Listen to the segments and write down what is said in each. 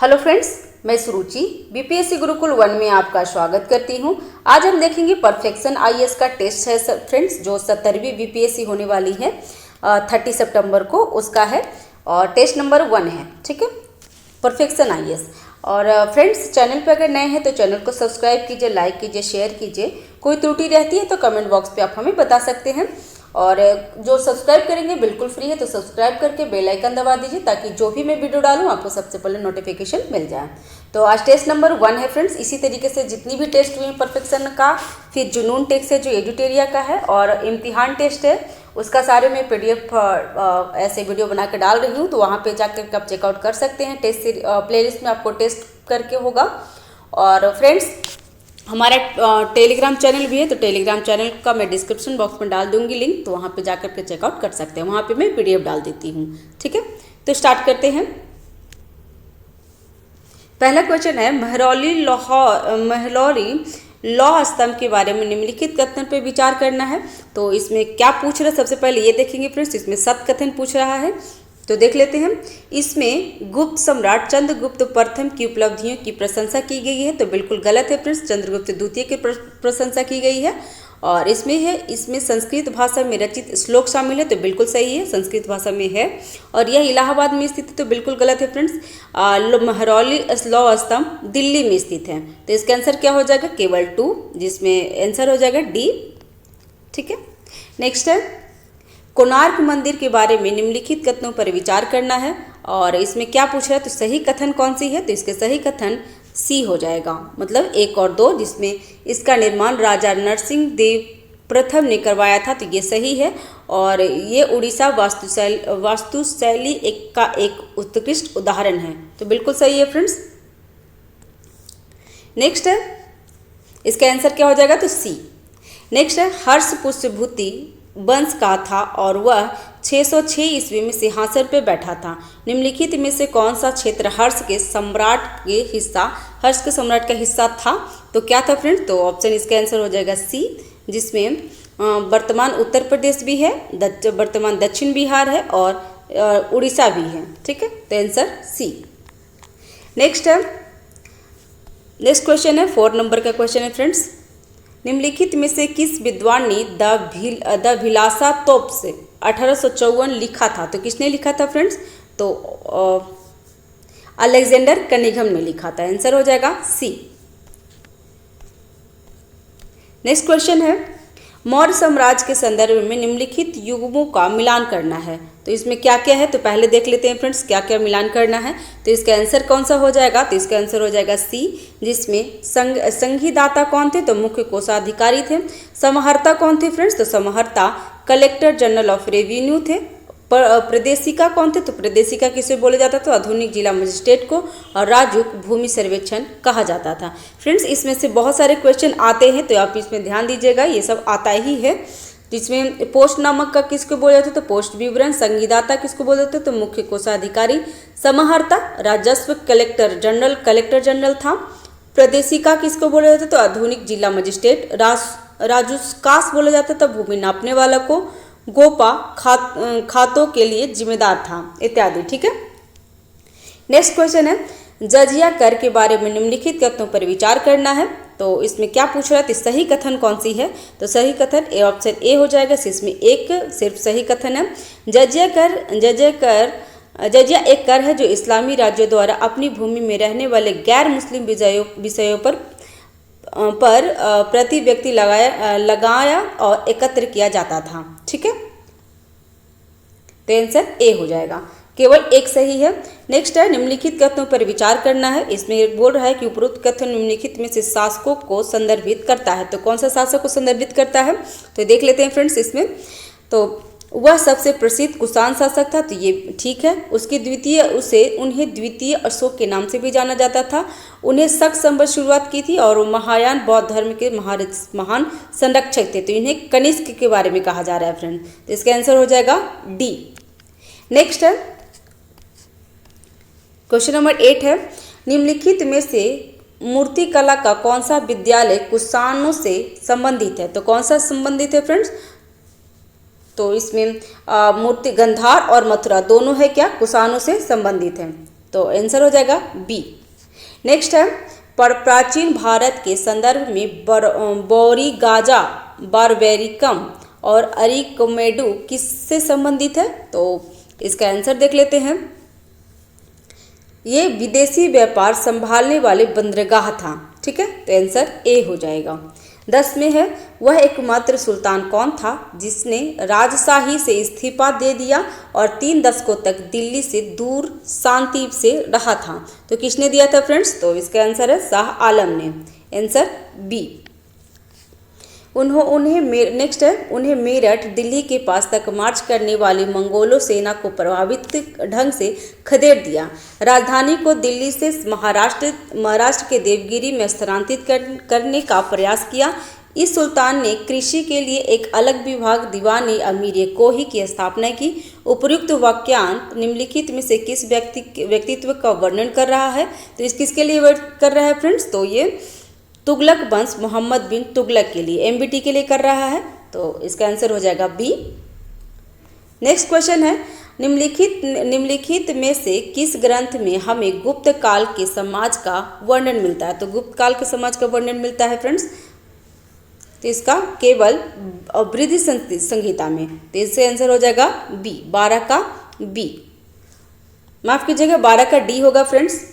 Hello friends, मैं सुरुचि BPSC Gurukul 1 में आपका स्वागत करती हूं। आज हम देखेंगे परफेक्शन आईएएस का टेस्ट है फ्रेंड्स, जो 70वीं बीपीएससी होने वाली है 30 सितंबर को, उसका है और टेस्ट नंबर 1 है। ठीक है, परफेक्शन आईएएस। और फ्रेंड्स, चैनल पर अगर नए हैं तो चैनल को सब्सक्राइब कीजिए, लाइक कीजिए, शेयर कीजिए। कोई त्रुटि रहती है तो कमेंट बॉक्स पे आप हमें बता सकते हैं। और जो सब्सक्राइब करेंगे बिल्कुल फ्री है, तो सब्सक्राइब करके बेल आइकन दबा दीजिए ताकि जो भी मैं वीडियो डालूं आपको सबसे पहले नोटिफिकेशन मिल जाए। तो आज टेस्ट नंबर 1 है फ्रेंड्स। इसी तरीके से जितनी भी टेस्ट हुई परफेक्शन का, फिर जुनून टेस्ट है जो एडिटोरिया का है, और इम्तिहान टेस्ट है, उसका सारे मैं पीडीएफ ऐसे वीडियो बना कर डाल रही हूँ, तो वहाँ पे जाकर आप चेकआउट कर सकते हैं। टेस्ट प्लेलिस्ट में आपको टेस्ट करके होगा। और फ्रेंड्स, हमारा टेलीग्राम चैनल भी है, तो टेलीग्राम चैनल का मैं डिस्क्रिप्शन बॉक्स में डाल दूंगी लिंक, तो वहाँ पे जाकर के चेकआउट कर सकते हैं। वहाँ पे मैं पीडीएफ डाल देती हूँ। ठीक है, तो स्टार्ट करते हैं। पहला क्वेश्चन है, महलौरी लौह स्तंभ के बारे में निम्नलिखित कथन पे विचार करना है। तो इसमें क्या पूछ रहा है, सबसे पहले ये देखेंगे फ्रेंड्स। इसमें सत्य कथन पूछ रहा है, तो देख लेते हैं। इसमें गुप्त सम्राट चंद्रगुप्त प्रथम की उपलब्धियों की प्रशंसा की गई है, तो बिल्कुल गलत है फ्रेंड्स। चंद्रगुप्त द्वितीय की प्रशंसा की गई है। और इसमें संस्कृत भाषा में रचित श्लोक शामिल है, तो बिल्कुल सही है, संस्कृत भाषा में है। और यह इलाहाबाद में स्थित है, तो बिल्कुल गलत है फ्रेंड्स। महरौली लौह स्तंभ दिल्ली में स्थित है, तो इसका आंसर क्या हो जाएगा, केवल 2, जिसमें आंसर हो जाएगा डी। ठीक है, नेक्स्ट है, कोणार्क मंदिर के बारे में निम्नलिखित कथनों पर विचार करना है। और इसमें क्या पूछ रहा है, तो सही कथन कौन सी है, तो इसके सही कथन सी हो जाएगा, मतलब 1 और 2, जिसमें इसका निर्माण राजा नरसिंह देव प्रथम ने करवाया था, तो ये सही है। और ये उड़ीसा वास्तुशैली का एक उत्कृष्ट उदाहरण है, तो बिल्कुल सही है फ्रेंड्स। नेक्स्ट है, इसका आंसर क्या हो जाएगा, तो सी। नेक्स्ट है, हर्ष पुष्यभूति वंश का था और वह 606 ईस्वी में सिंहासन पर बैठा था। निम्नलिखित में से कौन सा क्षेत्र हर्ष के सम्राट का हिस्सा था, तो क्या था फ्रेंड्स, तो ऑप्शन इसका आंसर हो जाएगा सी, जिसमें वर्तमान उत्तर प्रदेश भी है, वर्तमान दक्षिण बिहार है और उड़ीसा भी है। ठीक है, तो आंसर सी। नेक्स्ट क्वेश्चन है, 4 नंबर का क्वेश्चन है फ्रेंड्स। निम्नलिखित में से किस विद्वान ने द भिलासा तोप्स 1854 लिखा था, तो किसने लिखा था फ्रेंड्स, तो अलेक्जेंडर कनिघम ने लिखा था। आंसर हो जाएगा सी। नेक्स्ट क्वेश्चन है, मौर्य साम्राज्य के संदर्भ में निम्नलिखित युगों का मिलान करना है, तो इसमें क्या क्या है, तो पहले देख लेते हैं फ्रेंड्स क्या क्या मिलान करना है। तो इसका आंसर कौन सा हो जाएगा, तो इसका आंसर हो जाएगा सी, जिसमें संघीदाता कौन थे, तो मुख्य कोषाधिकारी थे। समाहर्ता कौन थे फ्रेंड्स, तो समाहर्ता कलेक्टर जनरल ऑफ रेवेन्यू थे। प्रदेशिका कौन थे, तो प्रदेशिका किसे बोला जाता था, तो आधुनिक जिला मजिस्ट्रेट को। और राजूक भूमि सर्वेक्षण कहा जाता था। फ्रेंड्स, इसमें से बहुत सारे क्वेश्चन आते हैं, तो आप इसमें ध्यान दीजिएगा, ये सब आता ही है। जिसमें पोस्ट नामक का किसको बोला जाता है, तो पोस्ट विवरण। संघीदाता किसको बोलते थे, तो मुख्य कोषाधिकारी। समाहर्ता राजस्व कलेक्टर जनरल था। प्रदेशिका किसको बोला जाता है, तो आधुनिक जिला मजिस्ट्रेट। राजूकास बोला जाता था भूमि नापने वाला को। गोपा खातों के लिए जिम्मेदार था, इत्यादि। ठीक है, नेक्स्ट क्वेश्चन है, जजिया कर के बारे में निम्नलिखित कथनों पर विचार करना है। तो इसमें क्या पूछ रहा है, तो सही कथन कौन सी है, तो सही कथन ऑप्शन ए हो जाएगा। इसमें एक सिर्फ सही कथन है। जजिया एक कर है जो इस्लामी राज्यों द्वारा अपनी भूमि में रहने वाले गैर मुस्लिम विषयों पर प्रति व्यक्ति लगाया और एकत्र किया जाता था। ठीक है, तो आंसर ए हो जाएगा, केवल एक सही है। नेक्स्ट है, निम्नलिखित कथनों पर विचार करना है। इसमें बोल रहा है कि उपरोक्त कथन निम्नलिखित में से शासकों को संदर्भित करता है, तो कौन सा शासक को संदर्भित करता है, तो देख लेते हैं फ्रेंड्स। इसमें तो वह सबसे प्रसिद्ध कुषाण शासक था, तो ये ठीक है। उन्हें द्वितीय अशोक के नाम से भी जाना जाता था। उन्हें शक संवत शुरुआत की थी और वो महायान बौद्ध धर्म के महान संरक्षक थे, तो इन्हें कनिष्क के बारे में कहा जा रहा है फ्रेंड, तो इसका आंसर हो जाएगा डी। नेक्स्ट है, क्वेश्चन नंबर 8 है, निम्नलिखित में से मूर्तिकला का कौन सा विद्यालय कुषाणों से संबंधित है, तो कौन सा संबंधित है फ्रेंड्स, तो इसमें मूर्ति गंधार और मथुरा दोनों है क्या, कुषाणों से संबंधित हैं। तो आंसर हो जाएगा बी। नेक्स्ट है, प्राचीन भारत के संदर्भ में बोरीगाजा, बारबेरिकम और अरिकमेडू किससे संबंधित है? तो इसका आंसर देख लेते हैं। ये विदेशी व्यापार संभालने वाले बंदरगाह था। ठीक है, तो आंसर ए हो जाएगा। 10 में है, वह एकमात्र सुल्तान कौन था जिसने राजशाही से इस्तीफा दे दिया और 3 दशकों तक दिल्ली से दूर शांति से रहा था? तो किसने दिया था फ्रेंड्स? तो इसका आंसर है शाह आलम ने। Answer B. नेक्स्ट है, उन्हें मेरठ दिल्ली के पास तक मार्च करने वाली मंगोलों सेना को प्रभावित ढंग से खदेड़ दिया। राजधानी को दिल्ली से महाराष्ट्र के देवगिरी में स्थानांतरित करने का प्रयास किया। इस सुल्तान ने कृषि के लिए एक अलग विभाग दीवान अमीर कोही की स्थापना की। उपयुक्त वाक्यांश निम्नलिखित में से किस व्यक्तित्व का वर्णन कर रहा है? तो इस किसके लिए कर रहा है फ्रेंड्स? तो ये तुगलक वंश मोहम्मद बिन तुगलक के लिए, एमबीटी के लिए कर रहा है। तो इसका आंसर हो जाएगा बी। नेक्स्ट क्वेश्चन है, निम्नलिखित में से किस ग्रंथ में हमें गुप्त काल के समाज का वर्णन मिलता है? तो गुप्त काल के समाज का वर्णन मिलता है फ्रेंड्स, तो इसका केवल बृहद संहिता में। तो इससे आंसर हो जाएगा बी, 12 का बी। माफ कीजिएगा, 12 का डी होगा फ्रेंड्स।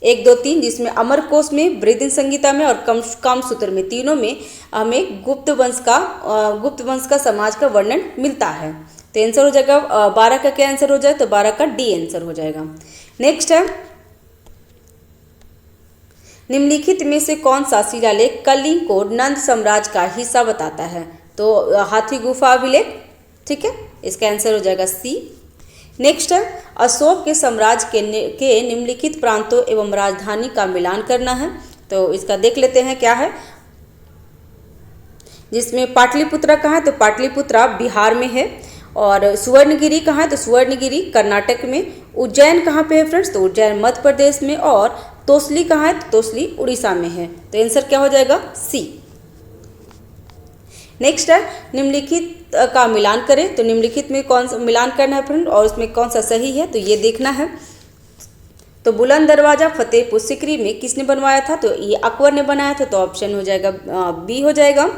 1, 2, 3 जिसमें अमरकोश में, बृहद संहिता में और कामसूत्र में, तीनों में हमें गुप्त वंश का समाज का वर्णन मिलता है। तो आंसर हो जाएगा 12 का क्या आंसर हो जाए? तो 12 का डी आंसर हो जाएगा। नेक्स्ट है, निम्नलिखित में से कौन सा शिलालेख कलिंग को नंद साम्राज्य का हिस्सा बताता है? तो हाथी गुफा अभिलेख। ठीक है, इसका आंसर हो जाएगा सी। नेक्स्ट है, अशोक के साम्राज्य के निम्नलिखित प्रांतों एवं राजधानी का मिलान करना है। तो इसका देख लेते हैं क्या है, जिसमें पाटलिपुत्रा कहाँ है? तो पाटलिपुत्रा बिहार में है। और सुवर्णगिरी कहाँ है? तो सुवर्णगिरी कर्नाटक में। उज्जैन कहाँ पे है फ्रेंड्स? तो उज्जैन मध्य प्रदेश में। और तोसली कहाँ है? तो तोसली उड़ीसा में है। तो आंसर क्या हो जाएगा? सी। नेक्स्ट है, निम्नलिखित का मिलान करें। तो निम्नलिखित में कौन सा मिलान करना है फ्रेंड और उसमें कौन सा सही है? तो ये देखना है। तो बुलंद दरवाजा फतेहपुर सीकरी में किसने बनवाया था? तो ये अकबर ने बनाया था। तो ऑप्शन हो जाएगा बी हो जाएगा।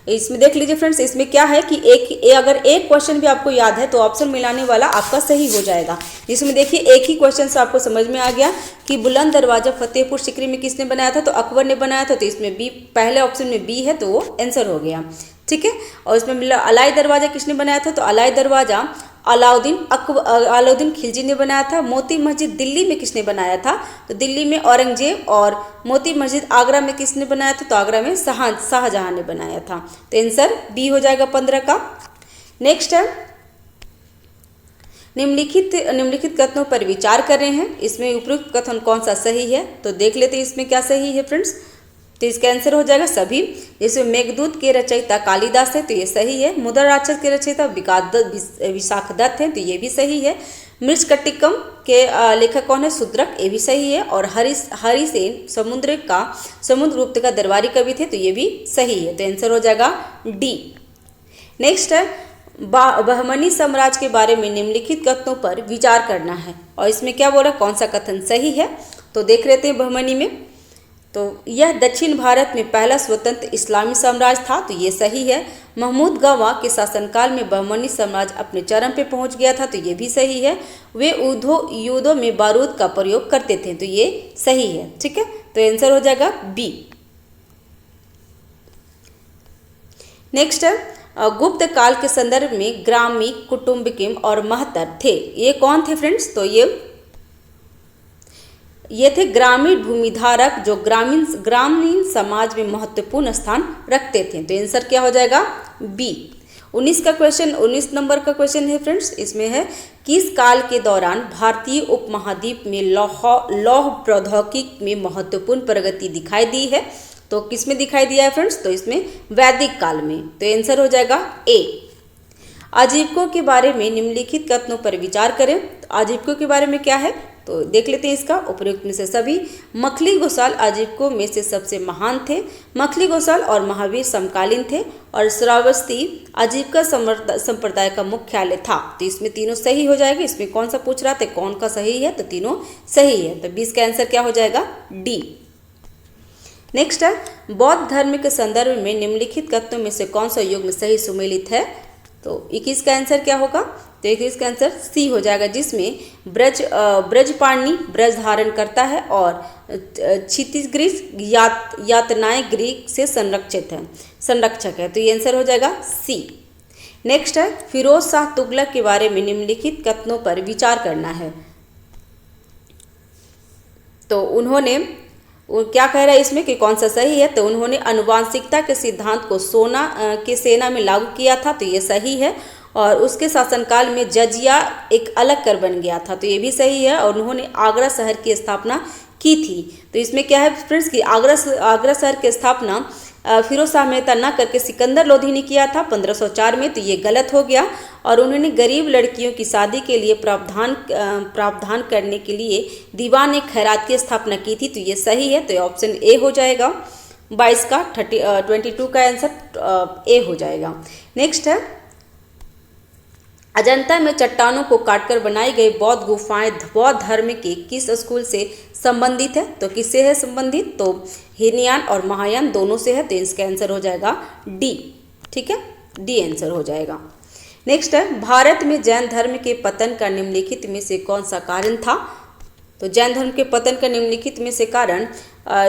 इसमें देख लीजिए फ्रेंड्स, इसमें क्या है कि अगर एक क्वेश्चन भी आपको याद है तो ऑप्शन मिलाने वाला आपका सही हो जाएगा। जिसमें देखिए एक ही क्वेश्चन से आपको समझ में आ गया कि बुलंद दरवाजा फतेहपुर सीकरी में किसने बनाया था? तो अकबर ने बनाया था। तो इसमें बी, पहले ऑप्शन में बी है, तो वो आंसर हो गया। ठीक है, और इसमें मिला अलाई दरवाजा किसने बनाया था? तो अलाई दरवाजा अलाउद्दीन खिलजी ने बनाया था। मोती मस्जिद दिल्ली में किसने बनाया था? तो दिल्ली में औरंगजेब। और मोती मस्जिद आगरा में किसने बनाया था? तो आगरा में शाहजहां ने बनाया था। तो आंसर बी हो जाएगा 15 का। नेक्स्ट है, निम्नलिखित कथनों पर विचार कर रहे हैं। इसमें उपयुक्त कथन कौन सा सही है? तो देख लेते हैं इसमें क्या सही है फ्रेंड्स। तो इसका आंसर हो जाएगा सभी। जैसे मेघदूत के रचयिता कालिदास है, तो ये सही है। मुद्रा राक्षस के रचयिता विशाखदत्त हैं, तो ये भी सही है। मृच्छकटिकम के लेखक कौन है? शूद्रक, ये भी सही है। और हरिसेन समुद्रगुप्त का दरबारी कवि थे, तो ये भी सही है। तो आंसर हो जाएगा डी। नेक्स्ट है, बहमनी साम्राज्य के बारे में निम्नलिखित कथनों पर विचार करना है। और इसमें क्या बोला, कौन सा कथन सही है? तो देख लेते हैं बहमनी में। तो यह दक्षिण भारत में पहला स्वतंत्र इस्लामी साम्राज्य था, तो ये सही है। महमूद गवा के शासनकाल में बहमनी साम्राज्य अपने चरम पे पहुंच गया था, तो ये भी सही है। वे युद्धों में बारूद का प्रयोग करते थे, तो ये सही है। ठीक है, तो आंसर हो जाएगा बी। नेक्स्ट है, गुप्त काल के संदर्भ में ग्रामी, कुटुम्बिकिम और महतर थे। ये कौन थे फ्रेंड्स? तो ये थे ग्रामीण भूमिधारक जो ग्रामीण समाज में महत्वपूर्ण स्थान रखते थे। तो आंसर क्या हो जाएगा? बी। 19 नंबर का क्वेश्चन है फ्रेंड्स। इसमें है, किस काल के दौरान भारतीय उपमहाद्वीप में लौह प्रौद्योगिकी में महत्वपूर्ण प्रगति दिखाई दी है? तो किस में दिखाई दिया है फ्रेंड्स? तो इसमें वैदिक काल में। तो आंसर हो जाएगा ए। आजीविकों के बारे में निम्नलिखित कथनों पर विचार करें। तो आजीविकों के बारे में क्या है? तो देख लेते हैं इसका उपयुक्त में से सभी। मखली घोषाल आजीविकों में से सबसे महान थे। मखली घोषाल और महावीर समकालीन थे और श्रावस्ती आजीविका संप्रदाय का मुख्यालय था। तो इसमें तीनों सही हो जाएगा। इसमें कौन सा पूछ रहा था, कौन का सही है, तो तीनों सही है। तो 20 का आंसर क्या हो जाएगा, डी। नेक्स्ट है, बौद्ध धर्म के संदर्भ में निम्नलिखित कथनों में से कौन सा युग में सही सुमेलित है। तो 21 का आंसर क्या होगा, तो 21 का आंसर सी हो जाएगा, जिसमें ब्रजपाणि ब्रज धारण करता है और क्षितिज ग्रीस यातनाएं ग्रीक से संरक्षक है। तो ये आंसर हो जाएगा सी। नेक्स्ट है, फिरोज शाह तुगलक के बारे में निम्नलिखित कथनों पर विचार करना है। तो उन्होंने क्या कह रहा है इसमें कि कौन सा सही है, तो उन्होंने आनुवांशिकता के सिद्धांत को सेना में लागू किया था। तो ये सही है। और उसके शासनकाल में जजिया एक अलग कर बन गया था। तो ये भी सही है। और उन्होंने आगरा शहर की स्थापना की थी। तो इसमें क्या है फ्रेंड्स कि आगरा शहर की स्थापना फिरोज शाह मेहता न करके सिकंदर लोधी ने किया था 1504 में। तो ये गलत हो गया। और उन्होंने गरीब लड़कियों की शादी के लिए प्रावधान करने के लिए दीवान ए खैरात की स्थापना की थी। तो ये सही है। तो ऑप्शन ए हो जाएगा। 22 का 22 का आंसर ए हो जाएगा। नेक्स्ट है, अजंता में चट्टानों को काटकर बनाई गई बौद्ध गुफाएं बौद्ध धर्म के किस स्कूल से संबंधित है। तो किससे है संबंधित, तो हीनयान और महायान दोनों से है। तो इसका आंसर हो जाएगा डी। ठीक है, डी आंसर हो जाएगा। नेक्स्ट है, भारत में जैन धर्म के पतन का निम्नलिखित में से कौन सा कारण था। तो जैन धर्म के पतन का निम्नलिखित में से कारण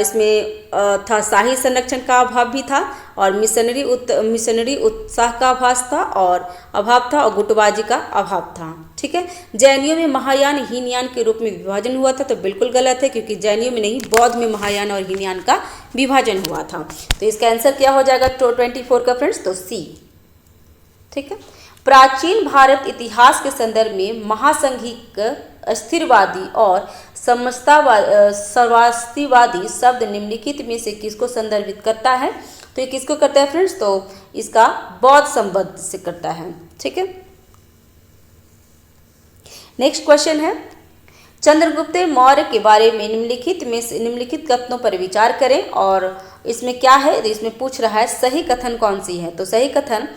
इसमें था शाही संरक्षण का अभाव भी था और मिशनरी उत्साह का अभाव था और गुटबाजी का अभाव था। ठीक है, जैनियों में महायान हीनयान के रूप में विभाजन हुआ था। तो बिल्कुल गलत है, क्योंकि जैनियों में नहीं, बौद्ध में महायान और हीनयान का विभाजन हुआ था। तो इसका आंसर क्या हो जाएगा 24 का फ्रेंड्स, तो सी। ठीक है, प्राचीन भारत इतिहास के संदर्भ में महासंघिक स्थिरवादी और सर्वास्तिवादी शब्द निम्नलिखित में से किसको संदर्भित करता है। तो ये किसको करता है फ्रेंड्स, तो इसका बौद्ध संबंध से करता है। ठीक है, नेक्स्ट क्वेश्चन है, चंद्रगुप्त मौर्य के बारे में निम्नलिखित कथनों पर विचार करें। और इसमें क्या है, तो इसमें पूछ रहा है सही कथन कौन सी है। तो सही कथन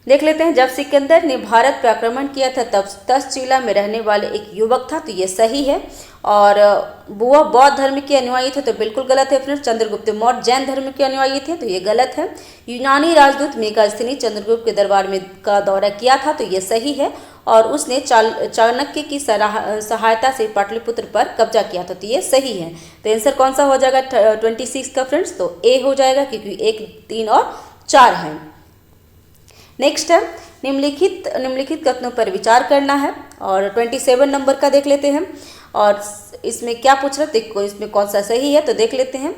देख लेते हैं। जब सिकंदर ने भारत पर आक्रमण किया था तब तक्षशिला में रहने वाले एक युवक था। तो ये सही है। और वह बौद्ध धर्म के अनुयायी थे। तो बिल्कुल गलत है फ्रेंड्स। चंद्रगुप्त मौर्य जैन धर्म के अनुयायी थे। तो ये गलत है। यूनानी राजदूत मेगास्थनी चंद्रगुप्त के दरबार में का दौरा किया था। तो ये सही है। और उसने चाणक्य की सहायता से पाटलिपुत्र पर कब्जा किया था। तो ये सही है। तो आंसर कौन सा हो जाएगा 26 का फ्रेंड्स, तो ए हो जाएगा, क्योंकि 1, 3 और 4 है। नेक्स्ट है, निम्नलिखित कथनों पर विचार करना है। और 27 नंबर का देख लेते हैं। और इसमें क्या पूछ रहे थे, इसमें कौन सा सही है, तो देख लेते हैं।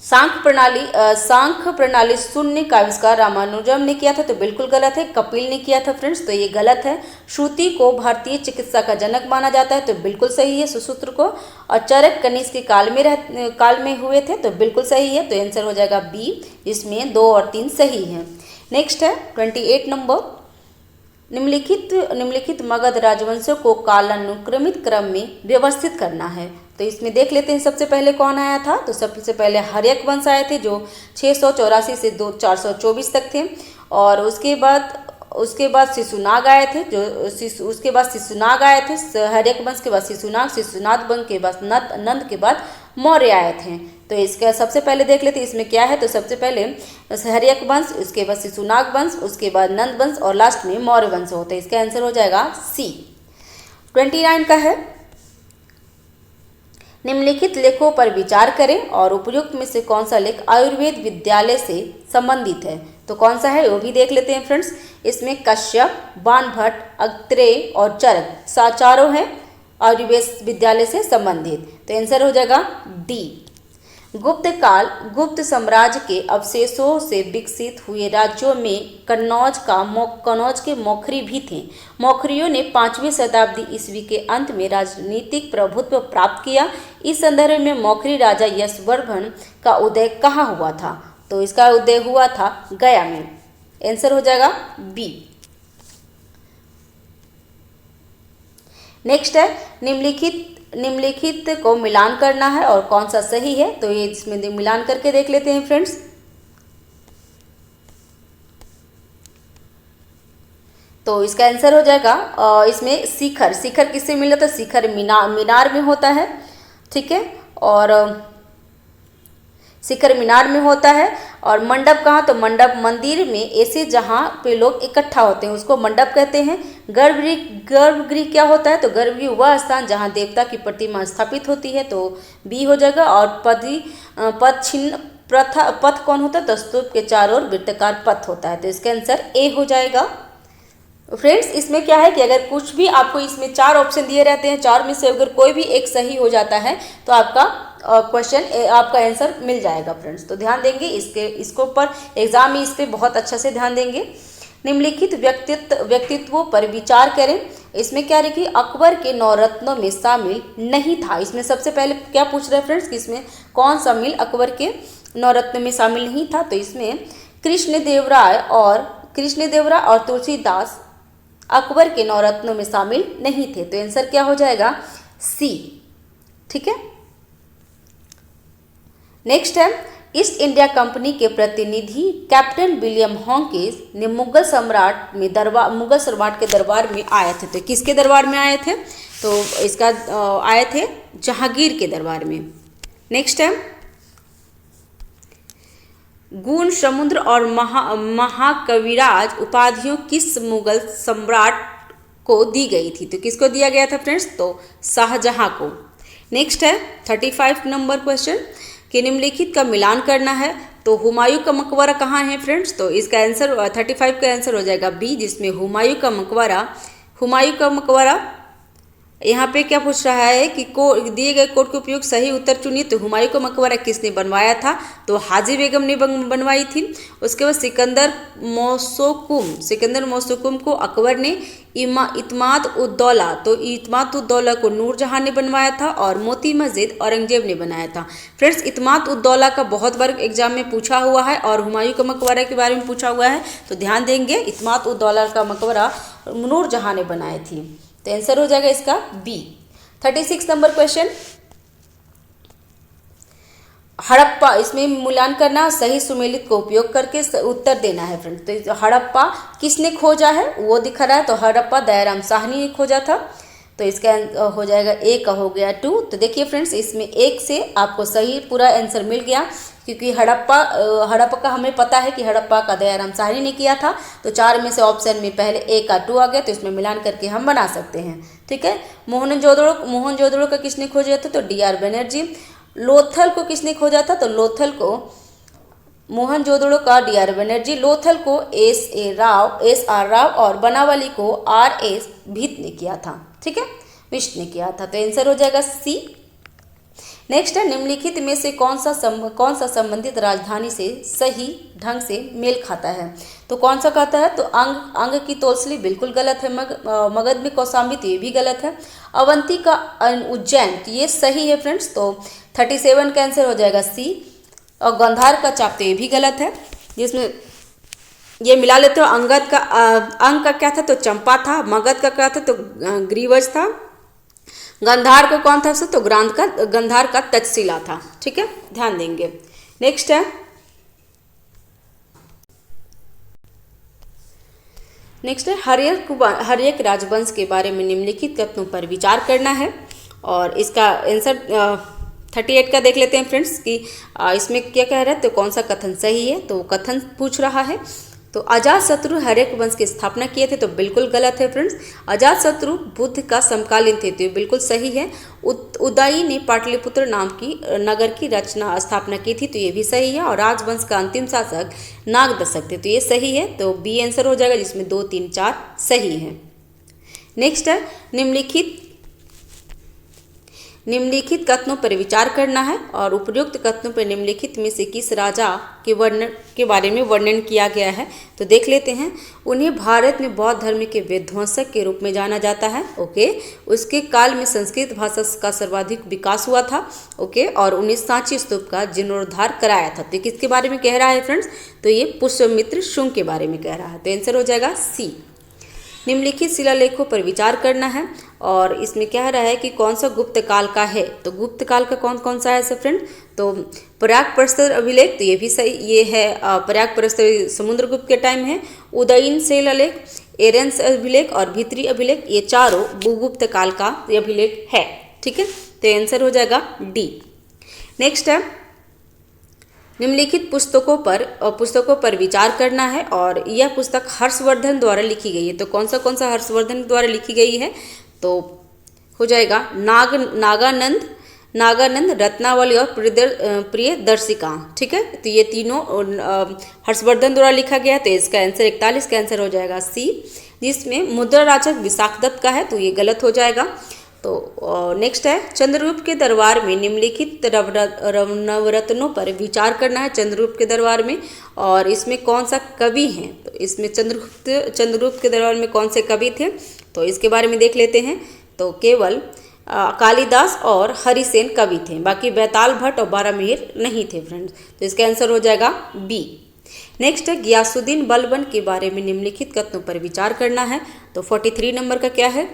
सांख्य प्रणाली शून्य का आविष्कार रामानुजम ने किया था। तो बिल्कुल गलत है, कपिल ने किया था फ्रेंड्स। तो ये गलत है। श्रुति को भारतीय चिकित्सा का जनक माना जाता है। तो बिल्कुल सही है सुसूत्र को। और चरक कनिष्क के काल में हुए थे। तो बिल्कुल सही है। तो आंसर हो जाएगा बी, जिसमें 2 और 3 सही है। नेक्स्ट है 28 नंबर, निम्नलिखित मगध राजवंशों को कालानुक्रमित क्रम में व्यवस्थित करना है। तो इसमें देख लेते हैं सबसे पहले कौन आया था। तो सबसे पहले हर्यक वंश आए थे, जो 684 से 424 तक थे। और उसके बाद शिशुनाग आए थे, उसके बाद शिशुनाग आए थे, हर्यक वंश के बाद शिशुनाग वंश के बाद नंद के बाद मौर्य आए थे। तो इसका सबसे पहले देख लेते हैं इसमें क्या है। तो सबसे पहले हर्यक वंश, उसके बाद शिशुनाग वंश, उसके बाद नंद वंश और लास्ट में मौर्य वंश होता है। इसका आंसर हो जाएगा सी। 29 का है, निम्नलिखित लेखों पर विचार करें और उपयुक्त में से कौन सा लेख आयुर्वेद विद्यालय से संबंधित है। तो कौन सा है वो भी देख लेते हैं फ्रेंड्स। इसमें कश्यप, बाणभट्ट, अत्रेय और चरक चारों हैं आयुर्वेद विद्यालय से संबंधित। तो आंसर हो जाएगा डी। गुप्त साम्राज्य के अवशेषों से विकसित हुए राज्यों में कन्नौज के मौखरी भी थे। मौखरियों ने 5वीं शताब्दी ईस्वी के अंत में राजनीतिक प्रभुत्व प्राप्त किया। इस संदर्भ में मौखरी राजा यशवर्धन का उदय कहाँ हुआ था। तो इसका उदय हुआ था गया में। आंसर हो जाएगा बी। नेक्स्ट है निम्नलिखित को मिलान करना है और कौन सा सही है, तो ये इसमें मिलान करके देख लेते हैं फ्रेंड्स। तो इसका आंसर हो जाएगा इसमें शिखर किससे मिला, तो शिखर मीनार में होता है, ठीक है, और शिखर मीनार में होता है। और मंडप कहाँ, तो मंडप मंदिर में ऐसे जहाँ पे लोग इकट्ठा होते हैं उसको मंडप कहते हैं। गर्भगृह क्या होता है, तो गर्भगृह वह स्थान जहाँ देवता की प्रतिमा स्थापित होती है, तो बी हो जाएगा। और पद छिन्न पथ कौन होता है, तो स्तूप के चारों ओर वृत्ताकार पथ होता है, तो इसका आंसर ए हो जाएगा। फ्रेंड्स इसमें क्या है कि अगर कुछ भी आपको इसमें 4 ऑप्शन दिए रहते हैं, 4 में से अगर कोई भी एक सही हो जाता है तो आपका क्वेश्चन आपका आंसर मिल जाएगा फ्रेंड्स। तो ध्यान देंगे इसको ऊपर एग्जाम में इस पर बहुत अच्छा से ध्यान देंगे। निम्नलिखित व्यक्तित्वों पर विचार करें। इसमें क्या है कि अकबर के 9 रत्नों में शामिल नहीं था। इसमें सबसे पहले क्या पूछ रहे हैं फ्रेंड्स कि इसमें कौन सा मिल अकबर के 9 रत्नों में शामिल नहीं था, तो इसमें कृष्णदेवराय और तुलसीदास अकबर के 9 रत्नों में शामिल नहीं थे, तो आंसर क्या हो जाएगा, सी, ठीक है। नेक्स्ट है ईस्ट इंडिया कंपनी के प्रतिनिधि कैप्टन विलियम हॉकिंस ने मुगल सम्राट के दरबार में आए थे, तो किसके दरबार में आए थे, तो इसका आए थे जहांगीर के दरबार में। नेक्स्ट है गुण, समुद्र और महाकविराज उपाधियों किस मुगल सम्राट को दी गई थी, तो किसको दिया गया था फ्रेंड्स, तो शाहजहां को। नेक्स्ट है 35 नंबर क्वेश्चन कि निम्नलिखित का मिलान करना है, तो हुमायूं का मकबरा कहाँ है फ्रेंड्स, तो इसका आंसर 35 का आंसर हो जाएगा बी, जिसमें हुमायूं का मकबरा यहाँ पे क्या पूछ रहा है कि दिए गए कोड के उपयोग सही उत्तर चुनिए, तो हुमायूं का मकबरा किसने बनवाया था, तो हाजी बेगम ने बनवाई थी। उसके बाद सिकंदर मौसुकुम को अकबर ने इत्माद-उद-दौला, तो इत्माद-उद-दौला को नूरजहां ने बनवाया था, और मोती मस्जिद औरंगजेब ने बनाया था। फ्रेंड्स इत्माद-उद-दौला का बहुत बार एग्जाम में पूछा हुआ है और हुमायूं का मकबरा के बारे में पूछा हुआ है, तो ध्यान देंगे इत्माद-उद-दौला का मकबरा नूरजहां ने बनाई थी, तो आंसर हो जाएगा इसका बी। 36 नंबर क्वेश्चन हड़प्पा, इसमें मूल्यांकन करना, सही सुमेलित को उपयोग करके उत्तर देना है फ्रेंड्स। तो हड़प्पा किसने खोजा है वो दिखा रहा है, तो हड़प्पा दयाराम साहनी ने खोजा था, तो इसका हो जाएगा ए का हो गया 2। तो देखिए फ्रेंड्स इसमें 1 से आपको सही पूरा आंसर मिल गया, क्योंकि हड़प्पा का हमें पता है कि हड़प्पा का दयाराम साहनी ने किया था, तो 4 में से ऑप्शन में पहले ए का 2 आ गया, तो इसमें मिलान करके हम बना सकते हैं, ठीक है। मोहनजोदड़ो का किसने खोजा था, तो डी आर बनर्जी। लोथल को किसने खोजा था, तो लोथल को मोहनजोदड़ो का डी आर बनर्जी, लोथल को एस आर राव और बनावली को आर एस भीत ने किया था, ठीक है, विष्ट ने किया था, तो आंसर हो जाएगा सी। नेक्स्ट है निम्नलिखित में से कौन सा संबंधित राजधानी से सही ढंग से मेल खाता है, तो कौन सा खाता है, तो अंग की तोलसली बिल्कुल गलत है, मगध में कौशाम्बी तो ये भी गलत है, अवंती का उज्जैन तो ये सही है फ्रेंड्स, तो 37 का आंसर हो जाएगा सी। और गंधार का चाप तो ये भी गलत है, जिसमें ये मिला लेते हो। अंग का क्या था, तो चंपा था, मगध का क्या था, तो ग्रीवज था, गंधार को कौन था, तो गंधार का तक्षशिला था, ठीक है, ध्यान देंगे। नेक्स्ट है हर्यक राजवंश के बारे में निम्नलिखित कथनों पर विचार करना है, और इसका आंसर 38 का देख लेते हैं फ्रेंड्स कि इसमें क्या कह रहा है, तो कौन सा कथन सही है, तो कथन पूछ रहा है। तो अजातशत्रु हर्यक वंश की स्थापना किए थे, तो बिल्कुल गलत है फ्रेंड्स। अजातशत्रु बुद्ध का समकालीन थे, तो ये बिल्कुल सही है। उदयी ने पाटलिपुत्र नाम की नगर की स्थापना की थी, तो ये भी सही है। और राजवंश का अंतिम शासक नागदशक थे, तो ये सही है, तो बी आंसर हो जाएगा, जिसमें 2, 3, 4 सही है। नेक्स्ट है निम्नलिखित कथनों पर विचार करना है, और उपयुक्त कथनों पर निम्नलिखित में से किस राजा के बारे में वर्णन किया गया है, तो देख लेते हैं। उन्हें भारत में बौद्ध धर्म के विध्वंसक के रूप में जाना जाता है, ओके। उसके काल में संस्कृत भाषा का सर्वाधिक विकास हुआ था, ओके, और उन्हें सांची स्तूप का जीर्णोद्धार कराया था। तो किसके बारे में कह रहा है फ्रेंड्स, तो ये पुष्यमित्र शुंग के बारे में कह रहा है, तो आंसर हो जाएगा सी। निम्नलिखित शिलालेखों पर विचार करना है। और इसमें कह रहा है कि कौन सा गुप्त काल का है। तो गुप्त काल का कौन कौन सा है सब फ्रेंड, तो प्रयाग प्रस्तर अभिलेख, तो ये भी सही, ये है प्रयाग प्रस्तर समुद्रगुप्त के टाइम है। उदयन शिलालेख, एरेंस अभिलेख और भीतरी अभिलेख, ये चारों भूगुप्त काल का अभिलेख है। ठीक है, तो आंसर हो जाएगा डी। नेक्स्ट है निम्नलिखित पुस्तकों पर विचार करना है, और यह पुस्तक हर्षवर्धन द्वारा लिखी गई है। तो कौन सा हर्षवर्धन द्वारा लिखी गई है, तो हो जाएगा नागानंद, रत्नावली और प्रियदर्शिका। ठीक है, तो ये तीनों हर्षवर्धन द्वारा लिखा गया है। तो इसका आंसर 41 का आंसर हो जाएगा सी, जिसमें मुद्रा राजक विशाखदत्त का है, तो ये गलत हो जाएगा। तो नेक्स्ट है चंद्रगुप्त के दरबार में निम्नलिखित नवरत्नों पर विचार करना है। चंद्रगुप्त के दरबार में, और इसमें कौन सा कवि हैं, तो इसमें चंद्रगुप्त के दरबार में कौन से कवि थे, तो इसके बारे में देख लेते हैं। तो केवल कालिदास और हरिसेन कवि थे, बाकी बैताल भट्ट और बारामीर नहीं थे फ्रेंड्स। तो इसका आंसर हो जाएगा बी। नेक्स्ट है गियासुद्दीन बलबन के बारे में निम्नलिखित कथनों पर विचार करना है। तो 43 नंबर का क्या है,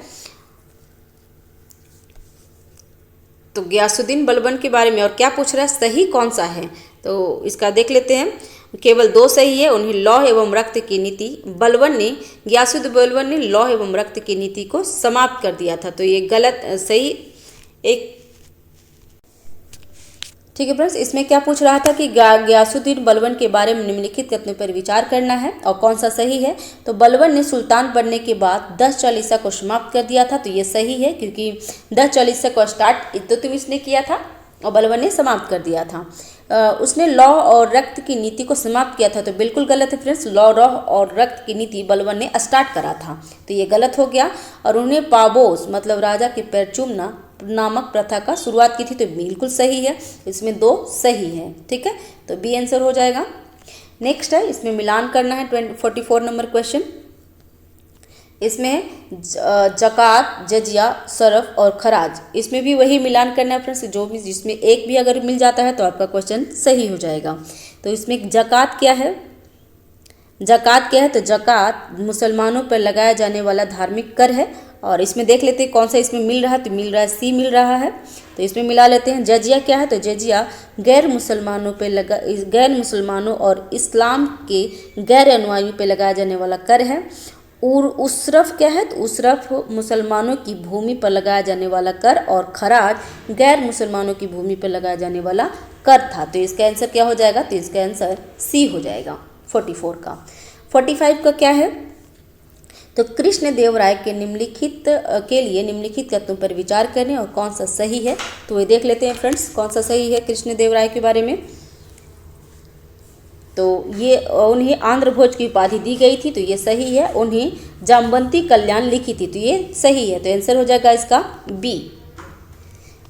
तो गियासुद्दीन बलबन के बारे में और क्या पूछ रहा है, सही कौन सा है, तो इसका देख लेते हैं। केवल 2 सही है, उन्हें लौह एवं रक्त की नीति गियासुद्दीन बलबन ने लौह एवं रक्त की नीति को समाप्त कर दिया था। तो ये गलत, सही एक। ठीक है फ्रेंड्स, इसमें क्या पूछ रहा था कि गियासुद्दीन बलबन के बारे में निम्नलिखित कथनों पर विचार करना है और कौन सा सही है। तो बलबन ने सुल्तान बनने के बाद 10 चालीसा को समाप्त कर दिया था, तो ये सही है, क्योंकि 10 चालीसा को स्टार्ट इल्तुतमिश ने किया था और बलबन ने समाप्त कर दिया था। उसने लौह और रक्त की नीति को समाप्त किया था, तो बिल्कुल गलत है फ्रेंड्स। लौह और रक्त की नीति बलबन ने स्टार्ट करा था, तो ये गलत हो गया। और उन्हें पाबोस मतलब राजा के पैर चूमना नामक प्रथा का शुरुआत की थी, तो बिल्कुल सही है, इसमें 2 सही है। ठीक है, तो बी आंसर हो जाएगा। नेक्स्ट है, इसमें मिलान करना है 44 नंबर क्वेश्चन। इसमें जकात, जजिया, सरफ और खराज, इसमें भी वही मिलान करना है फ्रेंड्स। जो भी जिसमें एक भी अगर मिल जाता है तो आपका क्वेश्चन सही हो जाएगा। तो इसमें जकात क्या है, तो जकात मुसलमानों पर लगाया जाने वाला धार्मिक कर है। और इसमें देख लेते हैं कौन सा इसमें मिल रहा है, तो मिल रहा है सी मिल रहा है, तो इसमें मिला लेते हैं। जजिया क्या है, तो जजिया गैर मुसलमानों और इस्लाम के गैर अनुयायियों पर लगाया जाने वाला कर है। और उसरफ क्या है, तो उसरफ मुसलमानों की भूमि पर लगाया जाने वाला कर, और खराज गैर मुसलमानों की भूमि पर लगाया जाने वाला कर था। तो इसका आंसर क्या हो जाएगा, तो इसका आंसर सी हो जाएगा 44 का। 45 का क्या है, तो कृष्णदेवराय के निम्नलिखित कथनों पर विचार करें और कौन सा सही है। तो ये देख लेते हैं फ्रेंड्स, कौन सा सही है कृष्णदेवराय के बारे में। तो ये उन्हें आंध्र भोज की उपाधि दी गई थी, तो ये सही है। उन्हें जामवंती कल्याण लिखी थी, तो ये सही है, तो आंसर हो जाएगा इसका बी।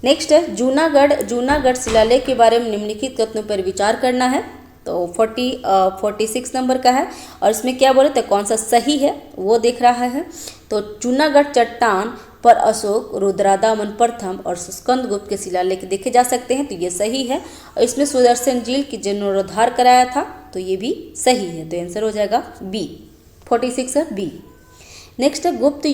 नेक्स्ट है जूनागढ़ शिलालेख के बारे में निम्नलिखित कथनों पर विचार करना है। तो 46 नंबर का है, और इसमें क्या बोले, तो कौन सा सही है वो देख रहा है। तो जूनागढ़ चट्टान पर अशोक, रुद्रादामन प्रथम और स्कंदगुप्त के शिलालेख देखे जा सकते हैं, तो ये सही है। और इसमें सुदर्शन झील की जीर्णोद्धार कराया था, तो ये भी सही है, तो आंसर हो जाएगा बी। 46 है बी। नेक्स्ट है गुप्त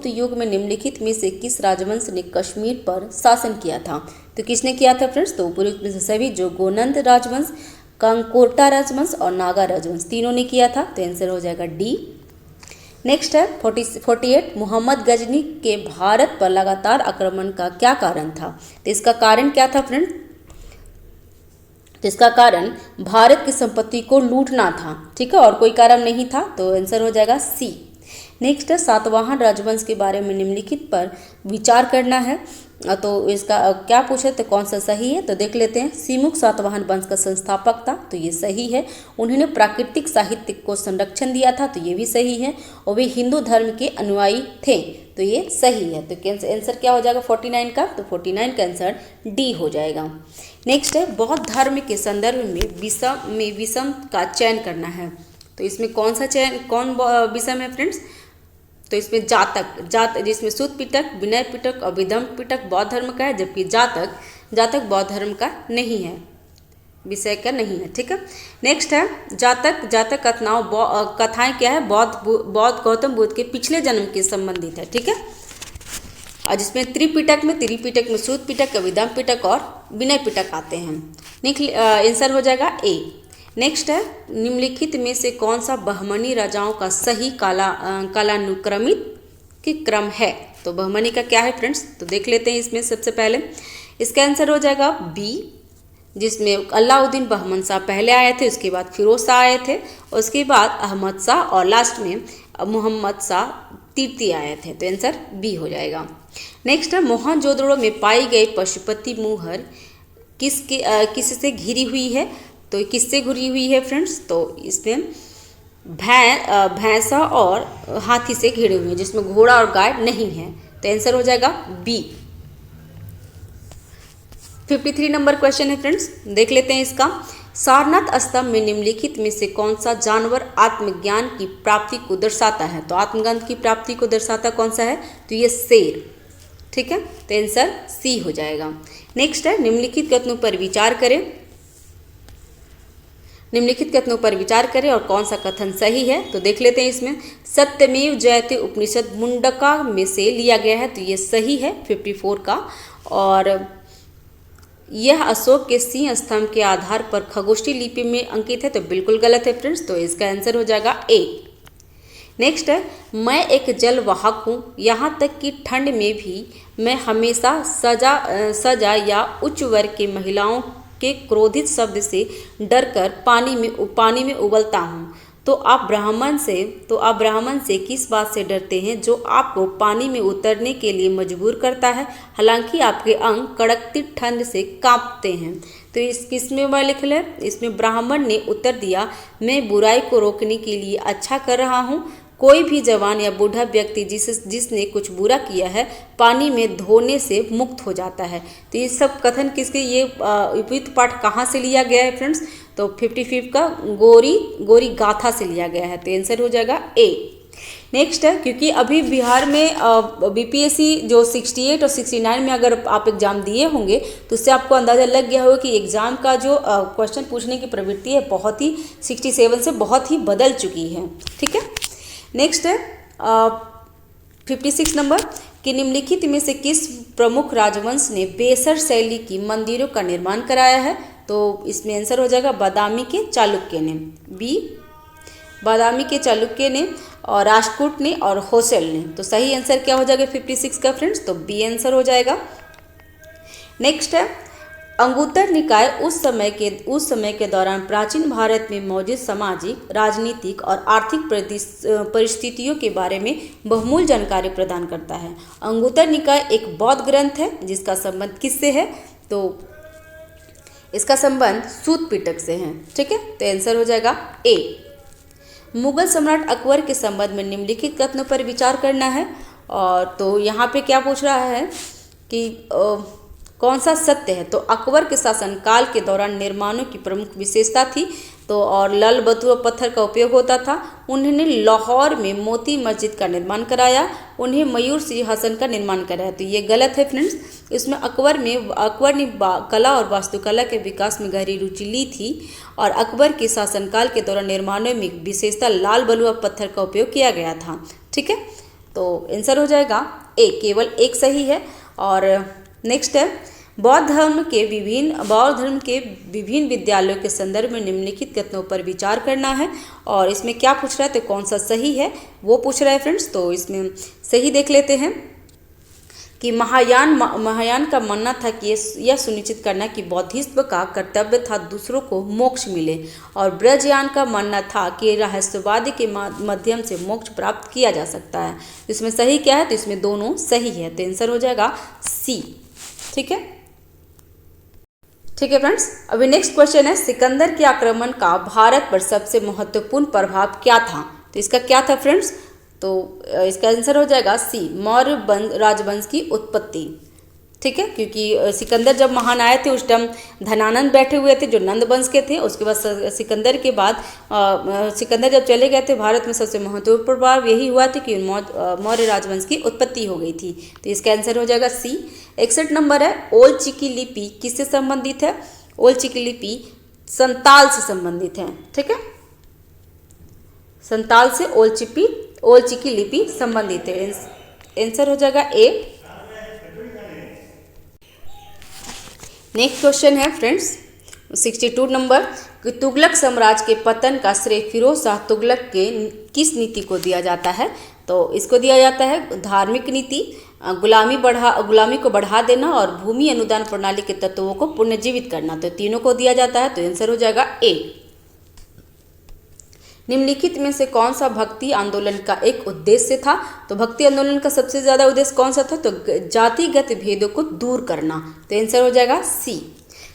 युग में निम्नलिखित में से किस राजवंश ने कश्मीर पर शासन किया था। तो किसने किया था फ्रेंड्स, तो उपयुक्त में से सभी, जो गोनंद राजवंश, कांकोटा राजवंश और नागा राजवंश, तीनों ने किया था, तो आंसर हो जाएगा डी। नेक्स्ट है 48 मोहम्मद गजनी के भारत पर लगातार आक्रमण का क्या कारण था। तो इसका कारण क्या था फ्रेंड, तो इसका कारण भारत की संपत्ति को लूटना था। ठीक है, और कोई कारण नहीं था, तो आंसर हो जाएगा सी। नेक्स्ट है सातवाहन राजवंश के बारे में निम्नलिखित पर विचार करना है। तो इसका क्या पूछे, तो कौन सा सही है, तो देख लेते हैं। सीमुख सातवाहन वंश का संस्थापक था, तो ये सही है। उन्होंने प्राकृतिक साहित्य को संरक्षण दिया था, तो ये भी सही है। और वे हिंदू धर्म के अनुयायी थे, तो ये सही है। तो आंसर क्या हो जाएगा 49 का, तो 49 का आंसर डी हो जाएगा। नेक्स्ट है बौद्ध धर्म के संदर्भ में विषम का चयन करना है। तो इसमें कौन विषम है फ्रेंड्स, तो इसमें जातक जिसमें सूत पिटक, विनय पिटक और विदम पिटक बौद्ध धर्म का है, जबकि जातक बौद्ध धर्म का नहीं है, विषय का नहीं है। ठीक है, नेक्स्ट है जातक कथाएं क्या है, बौद्ध गौतम बुद्ध के पिछले जन्म के संबंधित है। ठीक है, और जिसमें त्रिपिटक में श्रुत पिटक, अभिधम पिटक और विनय पिटक आते हैं। आंसर हो जाएगा ए। नेक्स्ट है, निम्नलिखित में से कौन सा बहमनी राजाओं का सही कालानुक्रमित की क्रम है? तो बहमनी का क्या है फ्रेंड्स, तो देख लेते हैं। इसमें सबसे पहले इसका आंसर हो जाएगा बी, जिसमें अलाउद्दीन बहमन शाह पहले आए थे, उसके बाद फिरोज शाह आए थे, उसके बाद अहमद शाह और लास्ट में मोहम्मद शाह तृतीय आए थे। तो आंसर बी हो जाएगा। नेक्स्ट है, मोहनजोदड़ो में पाई गई पशुपति मुहर किससे घिरी हुई है? तो किससे घिरी हुई है फ्रेंड्स? तो इसमें भैंसा और हाथी से घिरे हुए हैं, जिसमें घोड़ा और गाय नहीं है। तो आंसर हो जाएगा बी। 53 नंबर क्वेश्चन है फ्रेंड्स, देख लेते हैं इसका। सारनाथ स्तंभ में निम्नलिखित में से कौन सा जानवर आत्मज्ञान की प्राप्ति को दर्शाता है? तो आत्मज्ञान की प्राप्ति को दर्शाता कौन सा है? तो ये शेर। ठीक है, तो आंसर सी हो जाएगा। नेक्स्ट है, निम्नलिखित कथनों पर विचार करें। निम्नलिखित कथनों पर विचार करें और कौन सा कथन सही है? तो देख लेते हैं। इसमें सत्यमेव जयते उपनिषद मुंडका में से लिया गया है, तो ये सही है 54 का। और यह अशोक के सिंह स्तंभ के आधार पर खगोष्ठी लिपि में अंकित है, तो बिल्कुल गलत है फ्रेंड्स। तो इसका आंसर हो जाएगा ए। नेक्स्ट है, मैं एक जलवाहक हूँ, यहाँ तक कि ठंड में भी मैं हमेशा सजा या उच्च वर्ग की महिलाओं के क्रोधित शब्द से डरकर पानी में उबलता हूँ। तो आप ब्राह्मण से किस बात से डरते हैं जो आपको पानी में उतरने के लिए मजबूर करता है, हालांकि आपके अंग कड़कती ठंड से कांपते हैं? तो किसमें वह लिख ले? इसमें ब्राह्मण ने उत्तर दिया, मैं बुराई को रोकने के लिए अच्छा कर रहा हूँ। कोई भी जवान या बूढ़ा व्यक्ति जिसने कुछ बुरा किया है, पानी में धोने से मुक्त हो जाता है। तो ये सब कथन किसके, ये उपयुक्त पाठ कहाँ से लिया गया है फ्रेंड्स? तो 55 का गोरी गाथा से लिया गया है। तो आंसर हो जाएगा ए। नेक्स्ट है, क्योंकि अभी बिहार में बीपीएससी जो 68 और 69 में अगर आप एग्जाम दिए होंगे तो उससे आपको अंदाज़ा लग गया होगा कि एग्ज़ाम का जो क्वेश्चन पूछने की प्रवृत्ति है बहुत ही 67 से बहुत ही बदल चुकी है। ठीक है, नेक्स्ट है 56 नंबर कि निम्नलिखित में से किस प्रमुख राजवंश ने बेसर शैली की मंदिरों का निर्माण कराया है? तो इसमें आंसर हो जाएगा बादामी के चालुक्य ने, बी। बादामी के चालुक्य ने और राष्ट्रकूट ने और होयसल ने। तो सही आंसर क्या हो जाएगा 56 का फ्रेंड्स? तो बी आंसर हो जाएगा। नेक्स्ट है, अंगुत्तर निकाय उस समय के दौरान प्राचीन भारत में मौजूद सामाजिक, राजनीतिक और आर्थिक परिस्थितियों के बारे में बहुमूल्य जानकारी प्रदान करता है। अंगुत्तर निकाय एक बौद्ध ग्रंथ है जिसका संबंध किससे है? तो इसका संबंध सूत पिटक से है। ठीक है, तो आंसर हो जाएगा ए। मुगल सम्राट अकबर के संबंध में निम्नलिखित कथनों पर विचार करना है। और तो यहाँ पे क्या पूछ रहा है कि कौन सा सत्य है? तो अकबर के शासनकाल के दौरान निर्माणों की प्रमुख विशेषता थी तो और लाल बतुआ पत्थर का उपयोग होता था। उन्होंने लाहौर में मोती मस्जिद का निर्माण कराया, उन्हें मयूर सिंहासन का निर्माण कराया। तो ये गलत है फ्रेंड्स। इसमें अकबर ने कला और वास्तुकला के विकास में गहरी रुचि ली थी और अकबर के शासनकाल के दौरान निर्माणों में विशेषता लाल बलुआ पत्थर का उपयोग किया गया था। ठीक है, तो आंसर हो जाएगा ए, केवल एक सही है। और नेक्स्ट है, बौद्ध धर्म के विभिन्न विद्यालयों के संदर्भ में निम्नलिखित कथनों पर विचार करना है। और इसमें क्या पूछ रहा है? तो कौन सा सही है वो पूछ रहा है फ्रेंड्स। तो इसमें सही देख लेते हैं कि महायान का मानना था कि यह सुनिश्चित करना कि बौद्धिज्म का कर्तव्य था दूसरों को मोक्ष मिले, और ब्रजयान का मानना था कि रहस्यवाद के माध्यम से मोक्ष प्राप्त किया जा सकता है। इसमें सही क्या है? तो इसमें दोनों सही है। तो आंसर हो जाएगा सी। ठीक है फ्रेंड्स, अभी नेक्स्ट क्वेश्चन है, सिकंदर के आक्रमण का भारत पर सबसे महत्वपूर्ण प्रभाव क्या था? तो इसका क्या था फ्रेंड्स? तो इसका आंसर हो जाएगा सी, मौर्य राजवंश की उत्पत्ति। ठीक है, क्योंकि सिकंदर जब महान आए थे उस टाइम धनानंद बैठे हुए थे जो नंद वंश के थे। उसके बाद सिकंदर के बाद सिकंदर जब चले गए थे भारत में सबसे महत्वपूर्ण प्रभाव यही हुआ था कि मौर्य राजवंश की उत्पत्ति हो गई थी। तो इसका आंसर हो जाएगा सी। 61 नंबर है, ओल चिकी लिपि किससे संबंधित है? ओल चिकी लिपि संताल से संबंधित है। ठीक है, संताल से ओल चिकी लिपि संबंधित है। आंसर हो जाएगा ए। नेक्स्ट क्वेश्चन है फ्रेंड्स 62 नंबर कि तुगलक साम्राज्य के पतन का श्रेय फिरोज शाह तुगलक के किस नीति को दिया जाता है। तो इसको दिया जाता है धार्मिक नीति, गुलामी को बढ़ा देना और भूमि अनुदान प्रणाली के तत्वों को पुनर्जीवित करना। तो तीनों को दिया जाता है, तो आंसर हो जाएगा ए। निम्नलिखित में से कौन सा भक्ति आंदोलन का एक उद्देश्य था। तो भक्ति आंदोलन का सबसे ज्यादा उद्देश्य कौन सा था, तो जातिगत भेदों को दूर करना। तो आंसर हो जाएगा सी।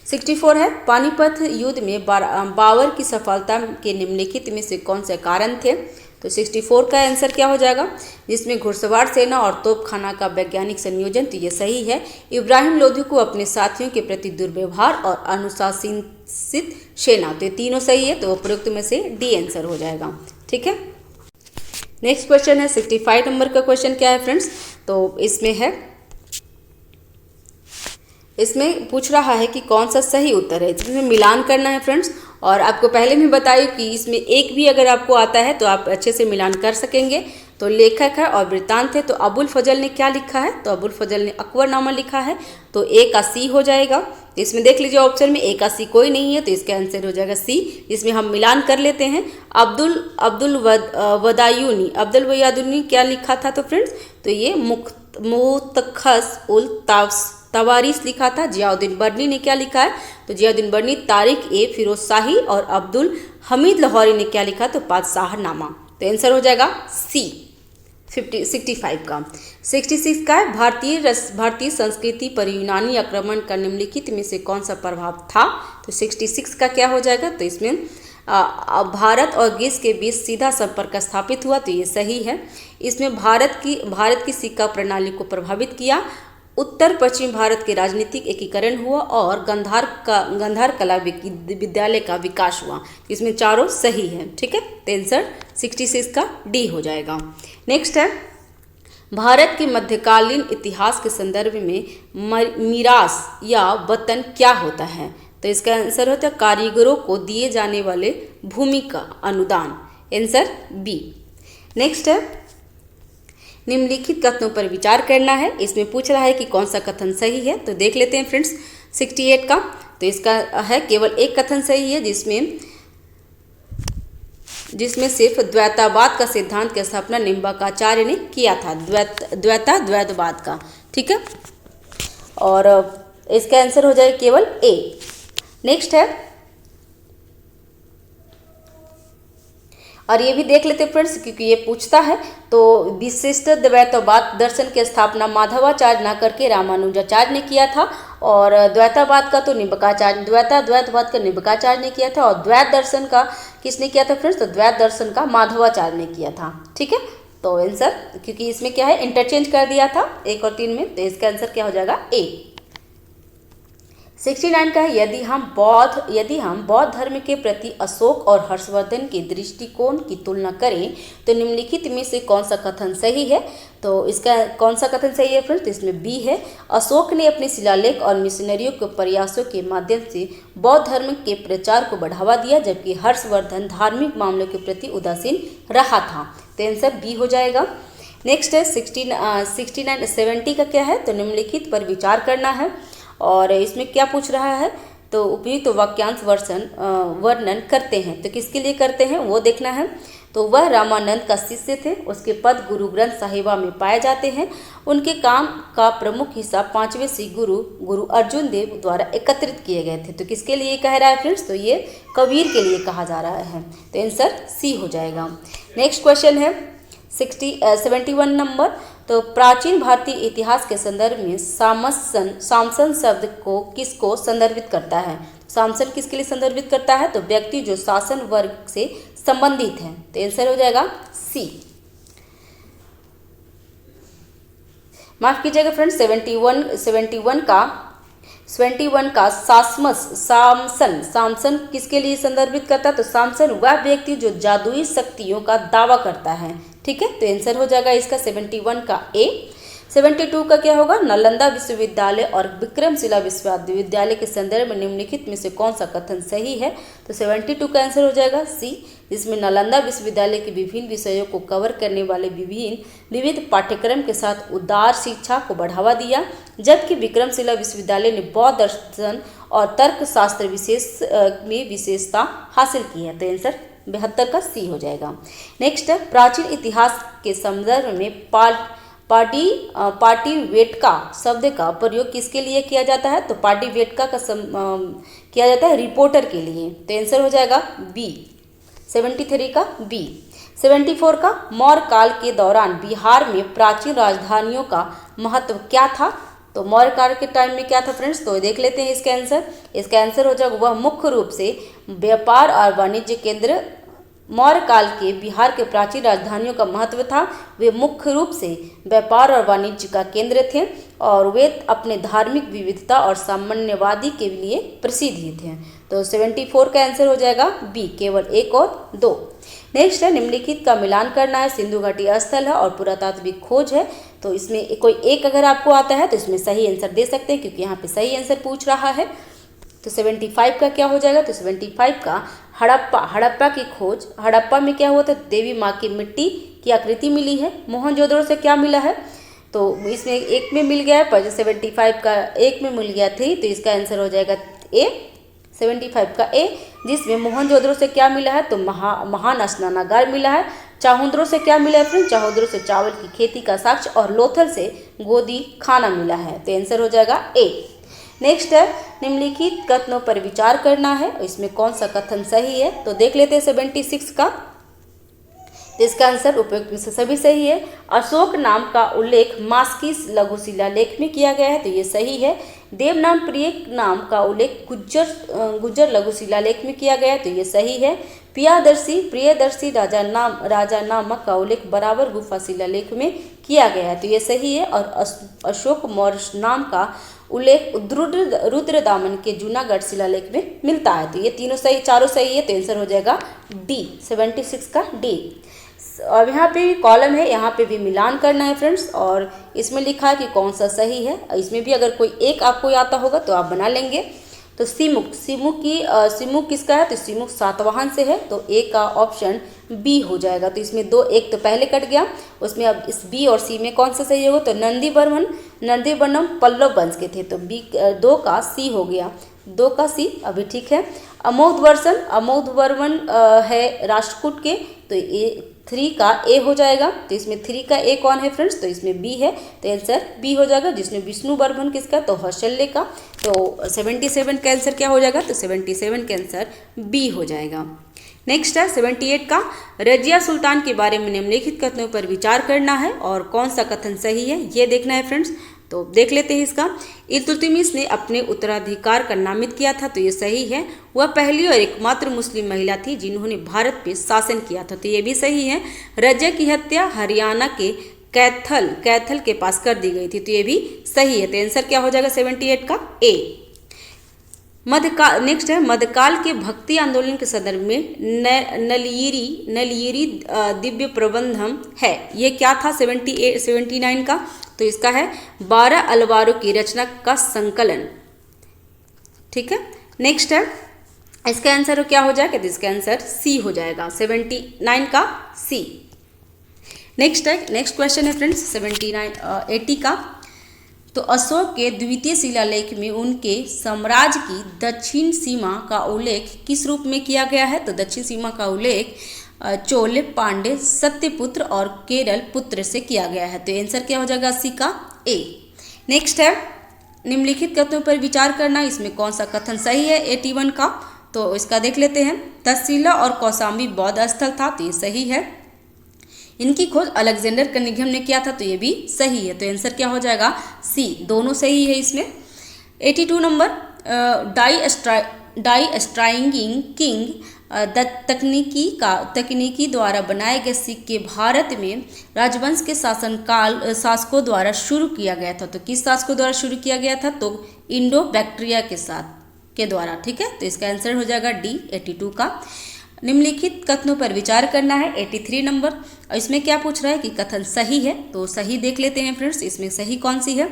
64 है पानीपत युद्ध में बाबर की सफलता के निम्नलिखित में से कौन से कारण थे। तो 64 का आंसर क्या हो जाएगा, जिसमें घुड़सवार सेना और तोपखाना का वैज्ञानिक संयोजन। तो ये सही है। इब्राहिम लोधी को अपने साथियों के प्रति दुर्व्यवहार और अनुशासित सेना। तो ये तीनों सही है, तो उपयुक्त में से डी आंसर हो जाएगा। ठीक है, नेक्स्ट क्वेश्चन है 65 नंबर का क्वेश्चन क्या है फ्रेंड्स। तो इसमें पूछ रहा है कि कौन सा सही उत्तर है। इसमें मिलान करना है फ्रेंड्स, और आपको पहले भी बताया कि इसमें एक भी अगर आपको आता है तो आप अच्छे से मिलान कर सकेंगे। तो लेखक है और वृत्तांत है। तो अबुल फजल ने क्या लिखा है, तो अबुल फजल ने अकबरनामा लिखा है। तो ए का सी हो जाएगा। इसमें देख लीजिए ऑप्शन में ए का सी कोई नहीं है, तो इसका आंसर हो जाएगा सी। इसमें हम मिलान कर लेते हैं। अब्दुल वयादुनी क्या लिखा था, तो फ्रेंड्स तो ये मुतखस उल तवारीस लिखा था। जियाउद्दीन बर्नी ने क्या लिखा है, तो जियाउद्दीन बर्नी तारिक ए फिरोज शाही, और अब्दुल हमीद लाहौरी ने क्या लिखा, तो पातशाहनामा। तो आंसर हो जाएगा सी 65 का। 66 का है भारतीय संस्कृति पर यूनानी आक्रमण का निम्नलिखित में से कौन सा प्रभाव था। तो 66 का क्या हो जाएगा, तो इसमें भारत और ग्रीस के बीच सीधा संपर्क स्थापित हुआ। तो ये सही है। इसमें भारत की सिक्का प्रणाली को प्रभावित किया। उत्तर पश्चिम भारत के राजनीतिक एकीकरण हुआ और गंधार कला विद्यालय का विकास हुआ। इसमें चारों सही है। ठीक है, तो आंसर 66 का डी हो जाएगा। नेक्स्ट है भारत के मध्यकालीन इतिहास के संदर्भ में मीरास या वतन क्या होता है। तो इसका आंसर होता है कारीगरों को दिए जाने वाले भूमि का अनुदान। Answer B. नेक्स्ट है निम्नलिखित कथनों पर विचार करना है। इसमें पूछ रहा है कि कौन सा कथन सही है। तो देख लेते हैं फ्रेंड्स 68 का। तो इसका है केवल एक कथन सही है, जिसमें सिर्फ द्वैतावाद का सिद्धांत की स्थापना निम्बार्काचार्य ने किया था, द्वैतवाद का। ठीक है, और इसका आंसर हो जाएगा केवल ए। नेक्स्ट है, और ये भी देख लेते हैं फ्रेंड्स क्योंकि ये पूछता है। तो विशिष्ट द्वैतवाद दर्शन की स्थापना माधवाचार्य न करके रामानुजाचार्य ने किया था, और द्वैतवाद का तो द्वैतवाद का निम्बार्काचार्य ने किया था, और द्वैत दर्शन का किसने किया था फ्रेंड्स, तो द्वैत दर्शन का माधवाचार्य ने किया था। ठीक है, तो आंसर क्योंकि इसमें क्या है इंटरचेंज कर दिया था 1 और 3 में, तो इसका आंसर क्या हो जाएगा ए। 69 का है यदि हम बौद्ध धर्म के प्रति अशोक और हर्षवर्धन के दृष्टिकोण की तुलना करें तो निम्नलिखित में से कौन सा कथन सही है। तो इसका कौन सा कथन सही है फ्रेंड्स, तो इसमें बी है। अशोक ने अपने शिलालेख और मिशनरियों के प्रयासों के माध्यम से बौद्ध धर्म के प्रचार को बढ़ावा दिया, जबकि हर्षवर्धन धार्मिक मामलों के प्रति उदासीन रहा था। तो आंसर बी हो जाएगा। नेक्स्ट है 70 का क्या है, तो निम्नलिखित पर विचार करना है, और इसमें क्या पूछ रहा है, तो उपयुक्त वाक्यांश वर्णन करते हैं। तो किसके लिए करते हैं वो देखना है। तो वह रामानंद का शिष्य थे, उसके पद गुरु ग्रंथ साहिबा में पाए जाते हैं। उनके काम का प्रमुख हिस्सा 5वें सिख गुरु अर्जुन देव द्वारा एकत्रित किए गए थे। तो किसके लिए कह रहा है फ्रेंड्स, तो ये कबीर के लिए कहा जा रहा है। तो आंसर सी हो जाएगा। नेक्स्ट क्वेश्चन है 71 नंबर। तो प्राचीन भारतीय इतिहास के संदर्भ में सामसन शब्द को किसको संदर्भित करता है। सामसन किसके लिए संदर्भित करता है, तो व्यक्ति जो शासन वर्ग से संबंधित है। तो आंसर हो जाएगा सी। माफ कीजिएगा फ्रेंड्स 71 का सामसन किसके लिए संदर्भित करता है, तो सामसन वह व्यक्ति जो जादुई शक्तियों का दावा करता है। ठीक है, तो आंसर हो जाएगा इसका 71 का ए। 72 का क्या होगा, नालंदा विश्वविद्यालय और विक्रमशिला विश्वविद्यालय के संदर्भ में निम्नलिखित में से कौन सा कथन सही है। तो 72 का आंसर हो जाएगा सी। इसमें नालंदा विश्वविद्यालय के विभिन्न विषयों को कवर करने वाले विविध पाठ्यक्रम के साथ उदार शिक्षा को बढ़ावा दिया, जबकि विक्रमशिला विश्वविद्यालय ने बौद्ध दर्शन और तर्कशास्त्र में विशेषता हासिल की है। तो आंसर 72 का सी हो जाएगा। नेक्स्ट है, प्राचीन इतिहास के संदर्भ में पाटिवेटका शब्द का प्रयोग किसके लिए किया जाता है? तो पाटिवेटका का किया जाता है रिपोर्टर के लिए। तो आंसर हो जाएगा बी, 73 का बी। 74 का, मौर्य काल के दौरान बिहार में प्राचीन राजधानियों का महत्व क्या था? तो मौर्य काल के टाइम में क्या था फ्रेंड्स? तो देख लेते हैं इसका आंसर। इसका आंसर हो जाएगा वह मुख्य रूप से व्यापार और वाणिज्य केंद्र। मौर्य काल के बिहार के प्राचीन राजधानियों का महत्व था, वे मुख्य रूप से व्यापार और वाणिज्य का केंद्र थे और वे अपने धार्मिक विविधता और साम्यवादी के लिए प्रसिद्ध ही थे। तो 74 का आंसर हो जाएगा बी, केवल 1 और 2। नेक्स्ट है, निम्नलिखित का मिलान करना है। सिंधु घाटी स्थल है और पुरातात्विक खोज है। तो इसमें कोई एक अगर आपको आता है तो इसमें सही आंसर दे सकते हैं, क्योंकि यहाँ पे सही आंसर पूछ रहा है। तो 75 का क्या हो जाएगा? तो 75 का हड़प्पा की खोज। हड़प्पा में क्या हुआ था? देवी माँ की मिट्टी की आकृति मिली है। मोहनजोदड़ो से क्या मिला है? तो इसमें एक में मिल गया है, पर 75 का एक में मिल गया थी, तो इसका आंसर हो जाएगा ए, 75 का ए। जिसमें मोहनजोदड़ो से क्या मिला है? तो महान स्नानागार मिला है। चाहुंद्रो से क्या मिला है फ्रेंड? चाहुंद्रो से चावल की खेती का साक्ष्य और लोथल से गोदी खाना मिला है। तो आंसर हो जाएगा ए। नेक्स्ट है, निम्नलिखित कथनों पर विचार करना है, इसमें कौन सा कथन सही है? तो देख लेते हैं 76 का। तो इसका आंसर उपयुक्त में से सभी सही है। अशोक नाम का उल्लेख मास्की लघु शिलालेख में किया गया है, तो ये सही है। देव नाम प्रिय नाम का उल्लेख गुज्जर लघु शिलालेख में किया गया है, तो ये सही है। प्रियदर्शी राजा नामक का उल्लेख बराबर गुफा शिलालेख में किया गया है, तो ये सही है। और अशोक मौर्य नाम का उल्लेख रुद्रदामन के जूनागढ़ शिलालेख में मिलता है, तो ये तीनों सही, चारों सही है। तो आंसर हो जाएगा डी, 76 का डी। अब यहाँ पे कॉलम है, यहाँ पे भी मिलान करना है फ्रेंड्स, और इसमें लिखा है कि कौन सा सही है। इसमें भी अगर कोई एक आपको आता होगा तो आप बना लेंगे। तो सिमुक किसका है? तो सिमुक सातवाहन से है, तो ए का ऑप्शन बी हो जाएगा। तो इसमें दो, एक तो पहले कट गया, उसमें अब इस बी और सी में कौन सा सही होगा? तो नंदीवर्मन पल्लव वंश के थे, तो बी 2 का सी हो गया, 2 का सी अभी ठीक है। अमोघवर्मन है राष्ट्रकूट के, तो ए 3 का ए हो जाएगा। तो इसमें 3 का ए कौन है फ्रेंड्स? तो इसमें बी है, तो आंसर बी हो जाएगा। जिसमें विष्णुवर्धन किसका? तो हौशल्य का। तो 77 का आंसर क्या हो जाएगा? तो 77 का आंसर बी हो जाएगा। नेक्स्ट है 78 का, रजिया सुल्तान के बारे में निम्नलिखित कथनों पर विचार करना है और कौन सा कथन सही है ये देखना है फ्रेंड्स। तो देख लेते हैं इसका। इल्तुतमिश ने अपने उत्तराधिकार का नामित किया था, तो ये सही है। वह पहली और एकमात्र मुस्लिम महिला थी जिन्होंने भारत पे शासन किया था, तो ये भी सही है। रजिया की हत्या हरियाणा के कैथल के पास कर दी गई थी, तो ये भी सही है। तो आंसर क्या हो जाएगा? 78 का ए। नेक्स्ट है, मध्यकाल के भक्ति आंदोलन के संदर्भ में नलियरी दिव्य प्रबंधम है, ये क्या था? 79 का। तो इसका है 12 अलवारों की रचना का संकलन, ठीक है। नेक्स्ट है, इसका आंसर क्या हो जाएगा? तो इसका आंसर सी हो जाएगा, 79 का सी। नेक्स्ट क्वेश्चन है फ्रेंड्स 80 का। तो अशोक के द्वितीय शिलालेख में उनके साम्राज्य की दक्षिण सीमा का उल्लेख किस रूप में किया गया है? तो दक्षिण सीमा का उल्लेख चोल, पांडे, सत्यपुत्र और केरल पुत्र से किया गया है, तो आंसर क्या हो जाएगा? सी का ए। नेक्स्ट है, निम्नलिखित कथनों पर विचार करना, इसमें कौन सा कथन सही है? 81 का। तो इसका देख लेते हैं। तक्षशिला और कौशाम्बी बौद्ध स्थल था, तो ये सही है। इनकी खोज अलेक्जेंडर कनिंघम ने किया था, तो ये भी सही है। तो आंसर क्या हो जाएगा? सी, दोनों सही है इसमें। 82 नंबर, डाई स्ट्राइंगिंग किंग तकनीकी द्वारा बनाए गए सिक्के भारत में राजवंश के शासकों द्वारा शुरू किया गया था, तो किस शासकों द्वारा शुरू किया गया था? तो इंडो बैक्ट्रिया के द्वारा, ठीक है। तो इसका आंसर हो जाएगा डी, 82 का। निम्नलिखित कथनों पर विचार करना है, 83 नंबर। और इसमें क्या पूछ रहा है कि कथन सही है, तो सही देख लेते हैं फ्रेंड्स, इसमें सही कौन सी है?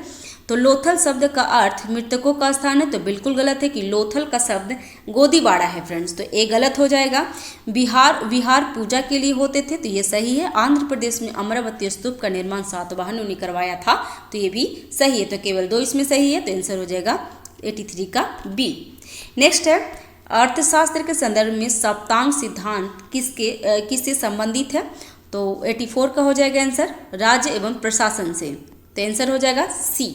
तो लोथल शब्द का अर्थ मृतकों का स्थान है, तो बिल्कुल गलत है कि लोथल का शब्द गोदीबाड़ा है फ्रेंड्स, तो ये गलत हो जाएगा। विहार पूजा के लिए होते थे, तो ये सही है। आंध्र प्रदेश में अमरावती स्तूप का निर्माण सातवाहनों ने करवाया था, तो ये भी सही है। तो केवल 2 इसमें सही है, तो आंसर हो जाएगा 83 का बी। नेक्स्ट है अर्थशास्त्र के संदर्भ में सप्तांग सिद्धांत किससे संबंधित है, तो 84 का हो जाएगा आंसर, राज्य एवं प्रशासन से, तो आंसर हो जाएगा सी।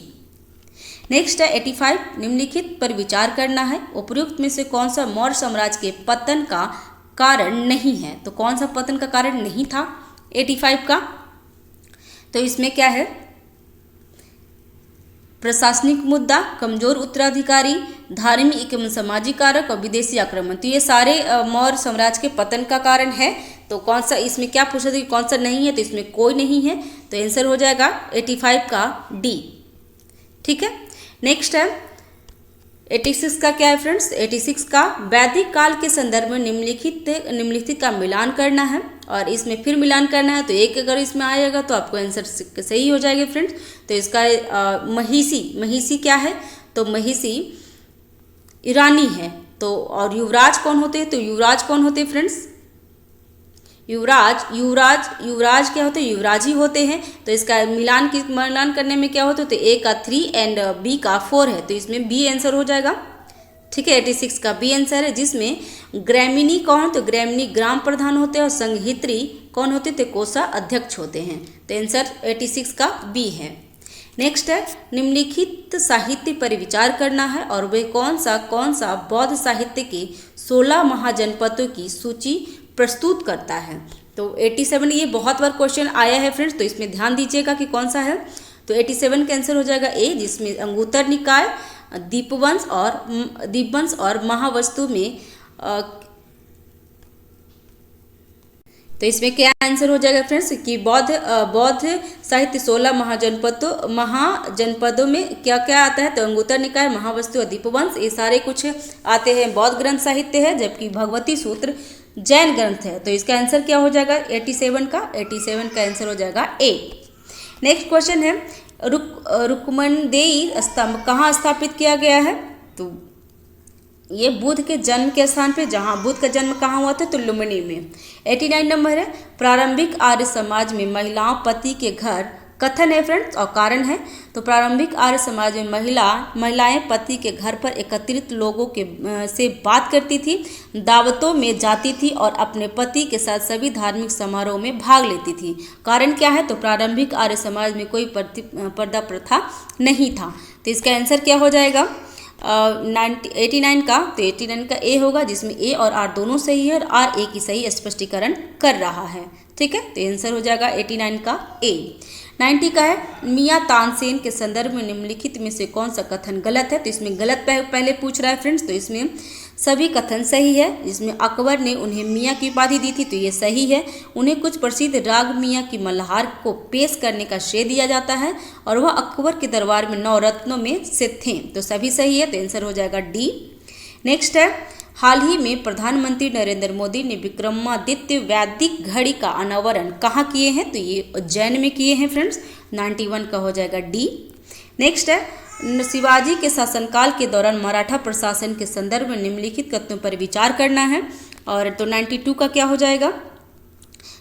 नेक्स्ट है 85, निम्नलिखित पर विचार करना है, उपयुक्त में से कौन सा मौर्य साम्राज्य के पतन का कारण नहीं है, तो कौन सा पतन का कारण नहीं था 85 का, तो इसमें क्या है, प्रशासनिक मुद्दा, कमजोर उत्तराधिकारी, धार्मिक एवं सामाजिक कारक और विदेशी आक्रमण, तो ये सारे मौर्य साम्राज्य के पतन का कारण है। तो कौन सा, इसमें क्या पूछा था कि कौन सा नहीं है, तो इसमें कोई नहीं है, तो आंसर हो जाएगा 85 का डी। ठीक है। नेक्स्ट है 86 का क्या है फ्रेंड्स, 86 का वैदिक काल के संदर्भ में निम्नलिखित का मिलान करना है, और इसमें फिर मिलान करना है, तो एक अगर इसमें आएगा तो आपको आंसर सही हो जाएगा फ्रेंड्स। तो इसका महिषी क्या है, तो महिषी ईरानी है। तो और युवराज कौन होते हैं, तो युवराज कौन होते हैं फ्रेंड्स, युवराज क्या होते हैं, युवराज ही होते हैं। तो इसका मिलान करने में क्या होता है, तो ए का 3 एंड बी का 4 है, तो इसमें बी आंसर हो जाएगा। ठीक है, 86 का बी आंसर है, जिसमें ग्रामिनी कौन, तो ग्रामिनी ग्राम प्रधान होते हैं, और संघित्री कौन होते, तो कोषा अध्यक्ष होते हैं, तो आंसर 86 का बी है। नेक्स्ट है निम्नलिखित साहित्य पर विचार करना है, और वे कौन सा बौद्ध साहित्य के 16 महाजनपदों की सूची प्रस्तुत करता है। तो 87, ये बहुत बार क्वेश्चन आया है फ्रेंड्स, तो इसमें ध्यान दीजिएगा कि कौन सा है। तो 87 का आंसर हो जाएगा ए, जिसमें अंगुत्तर निकाय, दीपवंश और महावस्तु में तो इसमें क्या आंसर हो जाएगा फ्रेंड्स कि बौद्ध साहित्य 16 महाजनपदों में क्या क्या आता है, तो अंगुत्तर निकाय, महावस्तु और दीपवंश, ये सारे कुछ आते हैं बौद्ध ग्रंथ साहित्य है, जबकि भगवती सूत्र जैन ग्रंथ है। तो इसका आंसर क्या हो जाएगा 87 का आंसर हो जाएगा ए। नेक्स्ट क्वेश्चन है रुक्मदेई स्तंभ कहाँ स्थापित किया गया है, तो ये बुद्ध के जन्म के स्थान पे, जहाँ बुद्ध का जन्म कहाँ हुआ था, तो लुम्बिनी में। 89 नंबर है प्रारंभिक आर्य समाज में महिलाओं पति के घर, कथन है फ्रेंड्स और कारण है। तो प्रारंभिक आर्य समाज में महिलाएं पति के घर पर एकत्रित लोगों से बात करती थी, दावतों में जाती थी और अपने पति के साथ सभी धार्मिक समारोह में भाग लेती थी। कारण क्या है, तो प्रारंभिक आर्य समाज में कोई पर्दा प्रथा नहीं था। तो इसका आंसर क्या हो जाएगा 89 का, तो 89 का ए होगा, जिसमें ए और आर दोनों सही है और आर ए की सही स्पष्टीकरण कर रहा है। ठीक है, तो आंसर हो जाएगा 89 का ए। 90 का है मियाँ तानसेन के संदर्भ में निम्नलिखित में से कौन सा कथन गलत है, तो इसमें गलत पहले पूछ रहा है फ्रेंड्स, तो इसमें सभी कथन सही है। जिसमें अकबर ने उन्हें मियाँ की उपाधि दी थी, तो ये सही है। उन्हें कुछ प्रसिद्ध राग मियाँ की मल्हार को पेश करने का श्रेय दिया जाता है और वह अकबर के दरबार में 9 रत्नों में से थे, तो सभी सही है, तो आंसर हो जाएगा डी। नेक्स्ट है हाल ही में प्रधानमंत्री नरेंद्र मोदी ने विक्रमादित्य वैदिक घड़ी का अनावरण कहाँ किए हैं, तो ये उज्जैन में किए हैं फ्रेंड्स, 91 का हो जाएगा डी। नेक्स्ट है शिवाजी के शासनकाल के दौरान मराठा प्रशासन के संदर्भ में निम्नलिखित कथनों पर विचार करना है, और तो 92 का क्या हो जाएगा,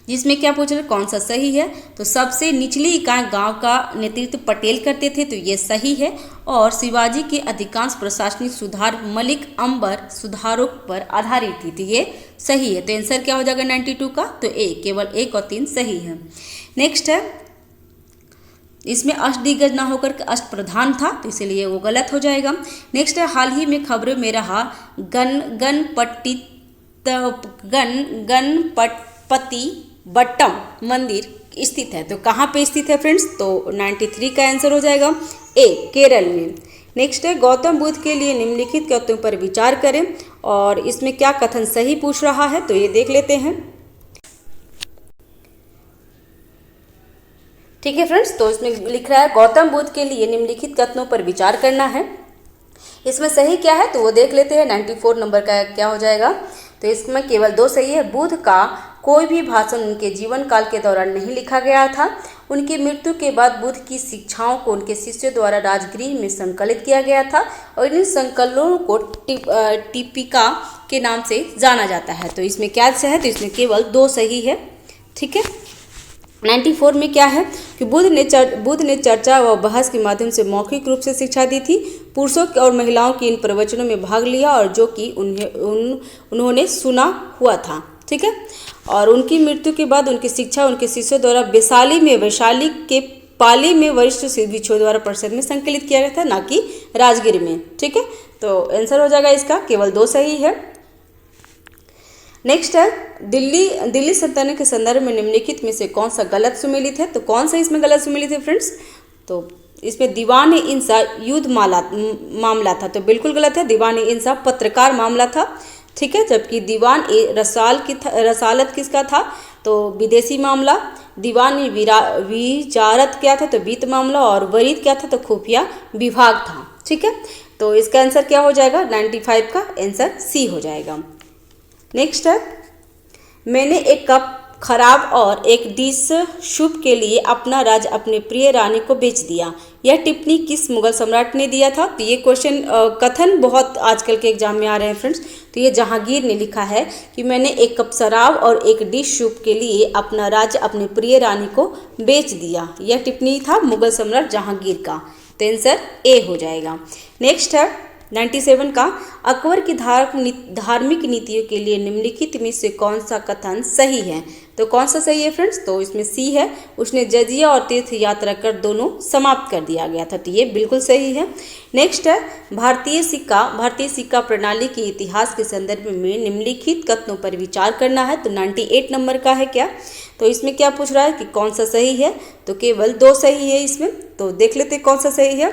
जिसमें क्या पूछ रहे कौन सा सही है, तो सबसे निचली इकाई गांव का नेतृत्व पटेल करते थे, तो ये सही है। और शिवाजी के अधिकांश प्रशासनिक सुधार मलिक अंबर सुधारों पर आधारित थी, तो ये सही है। तो आंसर क्या हो जाएगा 92 का, तो ए, केवल 1 और 3 सही है। नेक्स्ट है इसमें अष्टदिग्गज ना होकर अष्ट प्रधान था, तो इसलिए वो गलत हो जाएगा। नेक्स्ट है हाल ही में खबरों में रहा गणपति बट्टम मंदिर स्थित है, तो कहाँ पे स्थित है फ्रेंड्स, तो 93 का आंसर हो जाएगा ए, केरल में। नेक्स्ट है गौतम बुद्ध के लिए निम्नलिखित कथनों पर विचार करें, और इसमें क्या कथन सही पूछ रहा है, तो ये देख लेते हैं। ठीक है फ्रेंड्स, तो इसमें लिख रहा है गौतम बुद्ध के लिए निम्नलिखित कथनों पर विचार करना है। इसमें सही क्या है, तो वो देख लेते हैं। 94 नंबर का क्या हो जाएगा, तो इसमें केवल 2 सही है। बुद्ध का कोई भी भाषण उनके जीवन काल के दौरान नहीं लिखा गया था, उनकी मृत्यु के बाद बुद्ध की शिक्षाओं को उनके शिष्यों द्वारा राजगृह में संकलित किया गया था और इन संकलनों को टिपिका के नाम से जाना जाता है। तो इसमें क्या है, तो इसमें केवल 2 सही है। ठीक है। 94 में क्या है कि बुद्ध ने चर्चा व बहस के माध्यम से मौखिक रूप से शिक्षा दी थी। पुरुषों और महिलाओं की इन प्रवचनों में भाग लिया और जो कि उन्होंने सुना हुआ था। ठीक है। और उनकी मृत्यु के बाद उनकी शिक्षा उनके शिष्यों द्वारा वैशाली के पाली में वरिष्ठ भिक्षुओं द्वारा परिषद में संकलित किया गया था, ना कि राजगीर में। ठीक है। तो आंसर हो जाएगा इसका केवल 2 सही है। नेक्स्ट है दिल्ली सल्तनत के संदर्भ में निम्नलिखित में से कौन सा गलत सुमेलित है। तो कौन सा इसमें गलत सुमेलित है फ्रेंड्स, तो इसमें दीवान इंसा युद्ध मामला था, तो बिल्कुल गलत है। दीवान इंसा पत्रकार मामला था। ठीक है। जबकि दीवान रसालत किसका था, तो विदेशी मामला। दीवान विजारत क्या था, तो वित्त मामला। और वरीद क्या था, तो खुफिया विभाग था। ठीक है। तो इसका आंसर क्या हो जाएगा, 95 का आंसर सी हो जाएगा। नेक्स्ट है मैंने एक कप खराब और एक डिश सूप के लिए अपना राज अपने प्रिय रानी को बेच दिया। यह टिप्पणी किस मुगल सम्राट ने दिया था। तो ये क्वेश्चन कथन बहुत आजकल के एग्जाम में आ रहे हैं फ्रेंड्स। तो ये जहांगीर ने लिखा है कि मैंने एक कप शराब और एक डिश सूप के लिए अपना राज अपने प्रिय रानी को बेच दिया। यह टिप्पणी था मुगल सम्राट जहांगीर का। तो आंसर ए हो जाएगा। नेक्स्ट है 97 का अकबर की धार्मिक नीतियों के लिए निम्नलिखित में से कौन सा कथन सही है। तो कौन सा सही है फ्रेंड्स, तो इसमें सी है। उसने जजिया और तीर्थ यात्रा कर दोनों समाप्त कर दिया गया था, तो ये बिल्कुल सही है। नेक्स्ट है भारतीय सिक्का प्रणाली के इतिहास के संदर्भ में निम्नलिखित कथनों पर विचार करना है। तो 98 नंबर का है क्या, तो इसमें क्या पूछ रहा है कि कौन सा सही है। तो केवल 2 सही है इसमें। तो देख लेते कौन सा सही है।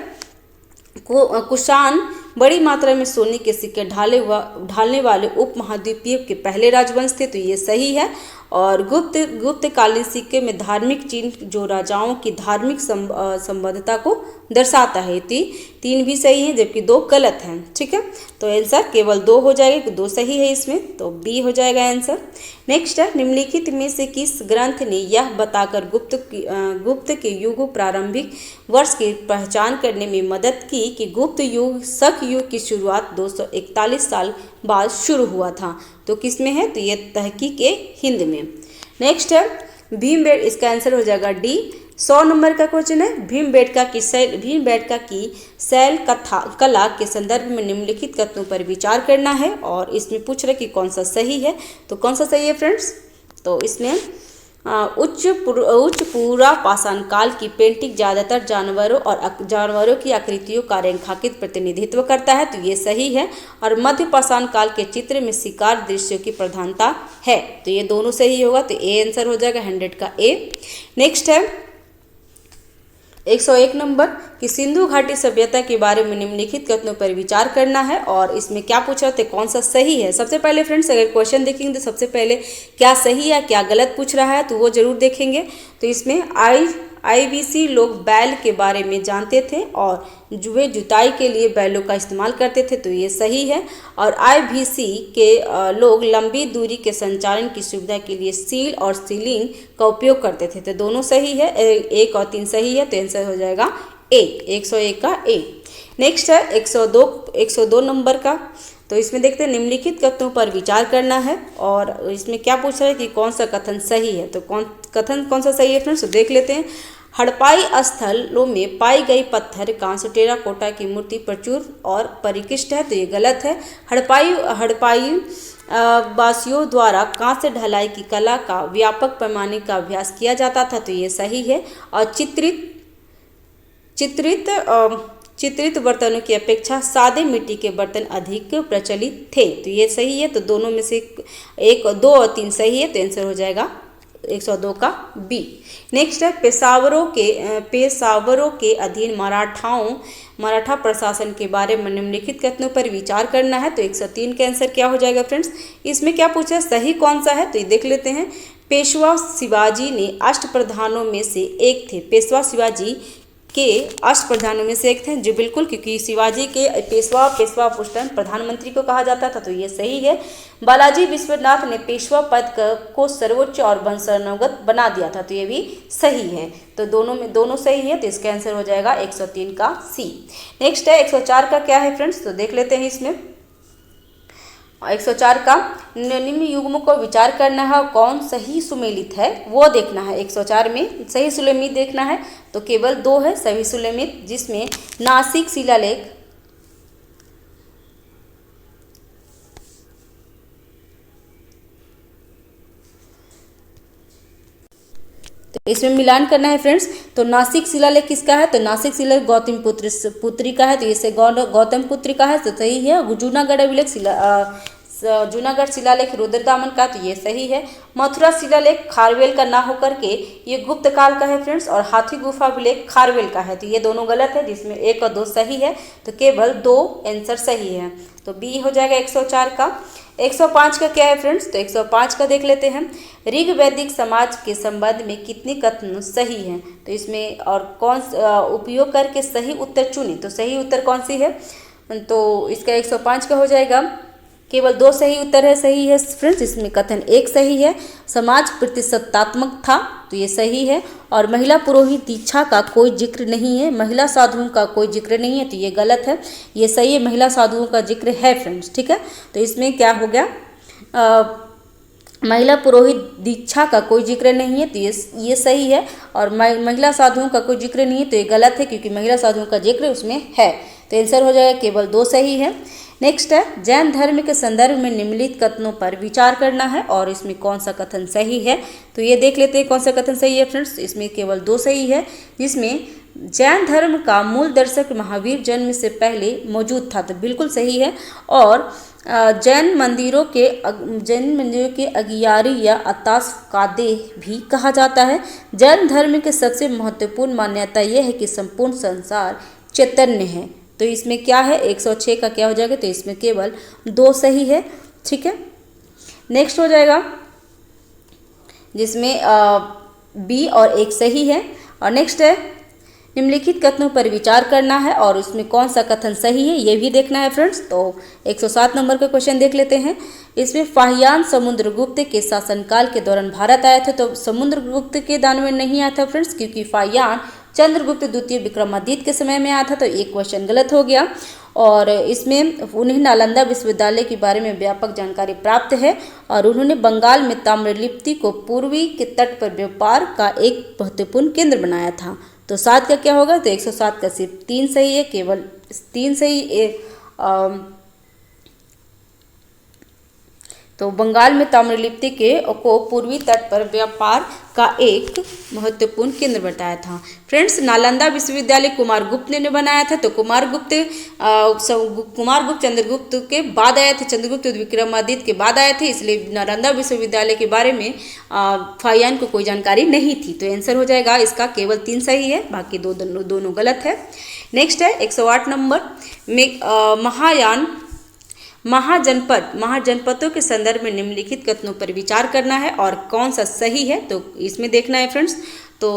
कुषाण बड़ी मात्रा में सोने के सिक्के ढालने वाले उपमहाद्वीपीय के पहले राजवंश थे, तो ये सही है। और गुप्त कालीन सिक्के में धार्मिक चिन्ह जो राजाओं की धार्मिक संबद्धता को दर्शाता है। 3 भी सही है जबकि 2 गलत हैं। ठीक है। तो आंसर केवल 2 हो जाएगा, 2 सही है इसमें, तो बी हो जाएगा आंसर। नेक्स्ट है निम्नलिखित में से किस ग्रंथ ने यह बताकर गुप्त के युग प्रारंभिक वर्ष की पहचान करने में मदद की कि गुप्त युग शक युग की शुरुआत 241 साल बाद शुरू हुआ था। तो किस में है, तो ये तहकीक-ए-हिंद में। नेक्स्ट है भीमबेटका, इसका आंसर हो जाएगा डी। 100 नंबर का क्वेश्चन है भीमबेटका की शैल कला के संदर्भ में निम्नलिखित कथनों पर विचार करना है। और इसमें पूछ रहे कि कौन सा सही है। तो कौन सा सही है फ्रेंड्स, तो इसमें उच्च पूरा पाषाण काल की पेंटिंग ज़्यादातर जानवरों की आकृतियों का रेखांकित प्रतिनिधित्व करता है, तो ये सही है। और मध्य पाषाण काल के चित्र में शिकार दृश्यों की प्रधानता है, तो ये दोनों सही होगा। तो ए आंसर हो जाएगा 100 का ए। नेक्स्ट है 101 नंबर कि सिंधु घाटी सभ्यता के बारे में निम्नलिखित कथनों पर विचार करना है। और इसमें क्या पूछ रहे थे, कौन सा सही है। सबसे पहले फ्रेंड्स अगर क्वेश्चन देखेंगे तो सबसे पहले क्या सही है क्या गलत पूछ रहा है, तो वो जरूर देखेंगे। तो इसमें IBC लोग बैल के बारे में जानते थे और वे जुताई के लिए बैलों का इस्तेमाल करते थे, तो ये सही है। और IBC के लोग लंबी दूरी के संचालन की सुविधा के लिए सील और सीलिंग का उपयोग करते थे, तो दोनों सही है। 1 और 3 सही है, तो आंसर हो जाएगा ए, 101 का ए। नेक्स्ट है 102 नंबर का। तो इसमें देखते हैं निम्नलिखित कथनों पर विचार करना है। और इसमें क्या पूछ रहा है कि कौन सा कथन सही है। तो कथन कौन सा सही है फ्रेंड्स, तो देख लेते हैं। हड़प्पाई स्थलों में पाई गई पत्थर कांस्य टेराकोटा की मूर्ति प्रचुर और परिष्कृत है, तो ये गलत है। हड़प्पाई वासियों द्वारा कांस्य ढलाई की कला का व्यापक पैमाने का अभ्यास किया जाता था, तो ये सही है। और चित्रित बर्तनों की अपेक्षा सादे मिट्टी के बर्तन अधिक प्रचलित थे, तो ये सही है। तो दोनों में से 1, 2 और 3 सही है, तो आंसर हो जाएगा 102 का बी। नेक्स्ट है पेशावरों के अधीन मराठा प्रशासन के बारे में निम्नलिखित कथनों पर विचार करना है। तो 103 का आंसर क्या हो जाएगा फ्रेंड्स, इसमें क्या पूछा है सही कौन सा है, तो ये देख लेते हैं। पेशवा शिवाजी ने अष्टप्रधानों में से एक थे। पेशवा शिवाजी के अष्टप्रधानों में से एक थे। जी बिल्कुल, क्योंकि शिवाजी के पेशवा उस टाइम प्रधानमंत्री को कहा जाता था, तो ये सही है। बालाजी विश्वनाथ ने पेशवा पद को सर्वोच्च और वंशानुगत बना दिया था, तो ये भी सही है। तो दोनों सही है, तो इसका आंसर हो जाएगा 103 का सी। नेक्स्ट है 104 का क्या है फ्रेंड्स, तो देख लेते हैं इसमें। 104 का निम्न युग्मों को विचार करना है और कौन सही सुमेलित है वो देखना है। 104 में सही सुमेलित देखना है, तो केवल 2 है सही सुमेलित, जिसमें नासिक शिलालेख, तो इसमें मिलान करना है फ्रेंड्स। तो नासिक शिलालेख किसका है, तो नासिक शिलालेख गौतम पुत्री का है, तो इसे गौतम पुत्री का है, तो सही है। जूनागढ़ शिलालेख रुद्रदामन का, तो ये सही है। मथुरा शिलालेख खारवेल का ना होकर के ये गुप्त काल का है फ्रेंड्स, और हाथी गुफा अभिलेख खारवेल का है, तो ये दोनों गलत है, जिसमें 1 और 2 सही है, तो केवल 2 आंसर सही है, तो बी हो जाएगा 104 का। 105 का क्या है फ्रेंड्स, तो 105 का देख लेते हैं। ऋग वैदिक समाज के संबंध में कितनी कथन सही हैं, तो इसमें और कौन उपयोग करके सही उत्तर चुने, तो सही उत्तर कौन सी है, तो इसका 105 का हो जाएगा। केवल 2 सही उत्तर है, सही है फ्रेंड्स, इसमें कथन 1 सही है। समाज प्रतिशतात्मक था, तो ये सही है। और महिला पुरोहित दीक्षा का कोई जिक्र नहीं है, महिला साधुओं का कोई जिक्र नहीं है, तो ये गलत है, ये सही है, महिला साधुओं का जिक्र है फ्रेंड्स, ठीक है। तो इसमें क्या हो गया, महिला पुरोहित दीक्षा का कोई जिक्र नहीं है, तो ये सही है। और महिला साधुओं का कोई जिक्र नहीं है, तो ये गलत है, क्योंकि महिला साधुओं का जिक्र उसमें है, तो आंसर हो जाएगा केवल 2 सही है। नेक्स्ट है जैन धर्म के संदर्भ में निम्नलिखित कथनों पर विचार करना है और इसमें कौन सा कथन सही है, तो ये देख लेते हैं कौन सा कथन सही है फ्रेंड्स। इसमें केवल 2 सही है, जिसमें जैन धर्म का मूल दर्शक महावीर जन्म से पहले मौजूद था, तो बिल्कुल सही है। और जैन मंदिरों के अगियारी या अतास कादेह भी कहा जाता है। जैन धर्म के सबसे महत्वपूर्ण मान्यता यह है कि संपूर्ण संसार चैतन्य है, तो इसमें क्या है 106 का क्या हो जाएगा, तो इसमें केवल 2 सही है, ठीक है। नेक्स्ट हो जाएगा जिसमें बी और 1 सही है। और नेक्स्ट है निम्नलिखित कथनों पर विचार करना है और उसमें कौन सा कथन सही है ये भी देखना है फ्रेंड्स। तो 107 नंबर का क्वेश्चन देख लेते हैं। इसमें फाहियान समुद्रगुप्त के शासनकाल के दौरान भारत आया था, तो समुद्रगुप्त के दान में नहीं आया था फ्रेंड्स, क्योंकि फाहियान चंद्रगुप्त द्वितीय विक्रमादित्य के समय में आया था, तो एक क्वेश्चन गलत हो गया। और इसमें उन्हें नालंदा विश्वविद्यालय के बारे में व्यापक जानकारी प्राप्त है और उन्होंने बंगाल में ताम्रलिप्ति को पूर्वी के तट पर व्यापार का एक महत्वपूर्ण केंद्र बनाया था। तो 7 का क्या होगा, तो 107 का सिर्फ 3 सही है, केवल 3 सही। तो बंगाल में ताम्रलिप्ति को पूर्वी तट पर व्यापार का एक महत्वपूर्ण केंद्र बताया था। फ्रेंड्स नालंदा विश्वविद्यालय कुमारगुप्त ने बनाया था, तो कुमारगुप्त चंद्रगुप्त के बाद आए थे, चंद्रगुप्त विक्रमादित्य के बाद आए थे, इसलिए नालंदा विश्वविद्यालय के बारे में फाहियान को कोई जानकारी नहीं थी। तो आंसर हो जाएगा इसका केवल 3 सही है, बाकी दोनों गलत है। नेक्स्ट है 108 नंबर में महाजनपदों के संदर्भ में निम्नलिखित कथनों पर विचार करना है और कौन सा सही है, तो इसमें देखना है फ्रेंड्स। तो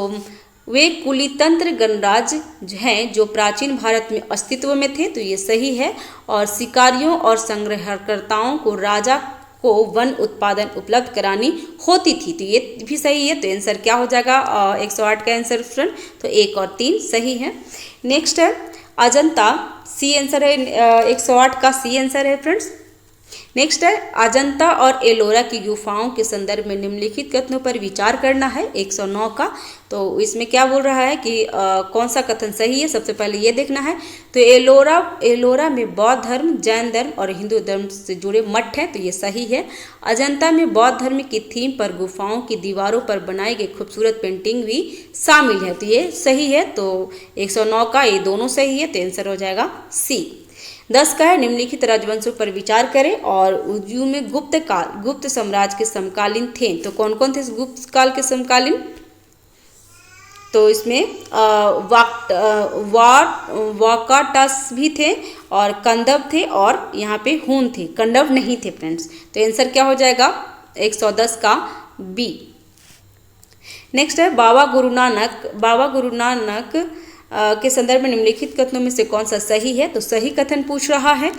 वे कुलीतंत्र गणराज्य हैं जो प्राचीन भारत में अस्तित्व में थे, तो ये सही है। और शिकारियों और संग्रहकर्ताओं को राजा को वन उत्पादन उपलब्ध करानी होती थी, तो ये भी सही है। तो आंसर क्या हो जाएगा 108 का आंसर फ्रेंड, तो 1 और 3 सही है। नेक्स्ट है अजंता, सी आंसर है, 108 का सी आंसर है फ्रेंड्स। नेक्स्ट है अजंता और एलोरा की गुफाओं के संदर्भ में निम्नलिखित कथनों पर विचार करना है, 109 का। तो इसमें क्या बोल रहा है कि कौन सा कथन सही है, सबसे पहले ये देखना है। तो एलोरा में बौद्ध धर्म, जैन धर्म और हिंदू धर्म से जुड़े मठ हैं, तो ये सही है। अजंता में बौद्ध धर्म की थीम पर गुफाओं की दीवारों पर बनाई गई खूबसूरत पेंटिंग भी शामिल है, तो ये सही है। तो 109 का ये दोनों सही है, तो आंसर हो जाएगा सी। 10 का है निम्नलिखित राजवंशों पर विचार करें और उद्योग में गुप्त साम्राज्य के समकालीन थे, तो कौन कौन थे गुप्त काल के समकालीन, तो इसमें वाकाटस भी थे और कंदव थे और यहाँ पे हून थे, कंडव नहीं थे फ्रेंड्स। तो आंसर क्या हो जाएगा 110 का बी। नेक्स्ट है बाबा गुरु नानक के संदर्भ में निम्नलिखित कथनों में से कौन सा सही है, तो सही कथन पूछ रहा है।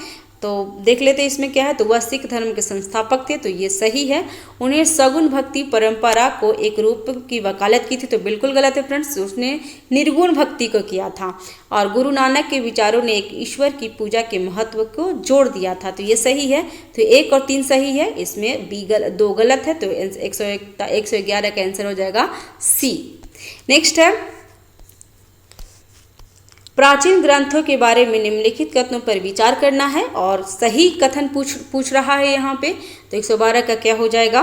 तो देख लेते हैं इसमें क्या है, तो वह सिख धर्म के संस्थापक थे, तो ये सही है। उन्हें सगुण भक्ति परंपरा को एक रूप की वकालत की थी, तो बिल्कुल गलत है फ्रेंड्स, उसने निर्गुण भक्ति को किया था। और गुरु नानक के विचारों ने एक ईश्वर की पूजा के महत्व को जोड़ दिया था, तो ये सही है। तो 1 और 3 सही है, इसमें बी 2 गलत है, तो 111 का आंसर हो जाएगा सी। नेक्स्ट है, प्राचीन ग्रंथों के बारे में निम्नलिखित कथनों पर विचार करना है और सही कथन पूछ रहा है यहाँ पे। तो 112 का क्या हो जाएगा,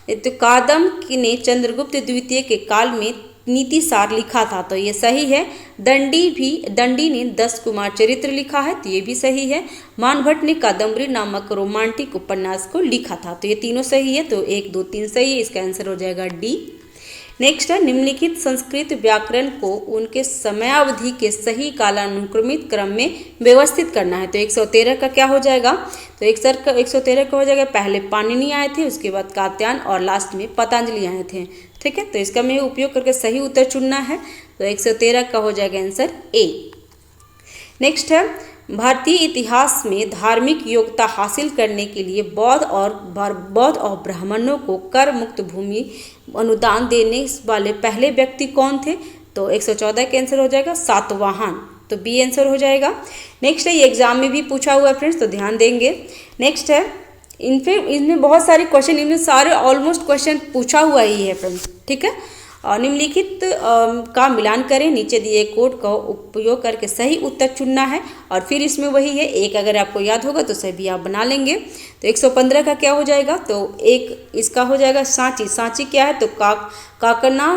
तो कादम ने चंद्रगुप्त द्वितीय के काल में नीति सार लिखा था, तो ये सही है। दंडी ने 10 कुमार चरित्र लिखा है, तो ये भी सही है। मानभट्ट ने कादम्बरी नामक रोमांटिक उपन्यास को लिखा था, तो ये तीनों सही है। तो 1, 2, 3 सही है, इसका आंसर हो जाएगा डी। नेक्स्ट है, निम्नलिखित संस्कृत व्याकरण को उनके समयावधि के सही कालानुक्रमित क्रम में व्यवस्थित करना है, तो 113 का क्या हो जाएगा, तो 113 का हो जाएगा, पहले पाणिनि आए थे, उसके बाद कात्यायन और लास्ट में पतंजलि आए थे। ठीक है, तो इसका मैं उपयोग करके सही उत्तर चुनना है, तो 113 का हो जाएगा आंसर ए। नेक्स्ट है, भारतीय इतिहास में धार्मिक योग्यता हासिल करने के लिए बौद्ध और ब्राह्मणों को कर मुक्त भूमि अनुदान देने वाले पहले व्यक्ति कौन थे, तो 114 का आंसर हो जाएगा सातवाहन, तो बी आंसर हो जाएगा। नेक्स्ट है, ये एग्जाम में भी पूछा हुआ है फ्रेंड्स, तो ध्यान देंगे। नेक्स्ट है, इनमें बहुत सारे क्वेश्चन, इनमें सारे ऑलमोस्ट क्वेश्चन पूछा हुआ ही है फ्रेंड्स। ठीक है, और निम्नलिखित का मिलान करें, नीचे दिए कोड का उपयोग करके सही उत्तर चुनना है, और फिर इसमें वही है, एक अगर आपको याद होगा तो सभी आप बना लेंगे। तो 115 का क्या हो जाएगा, तो एक इसका हो जाएगा सांची। सांची क्या है, तो काकना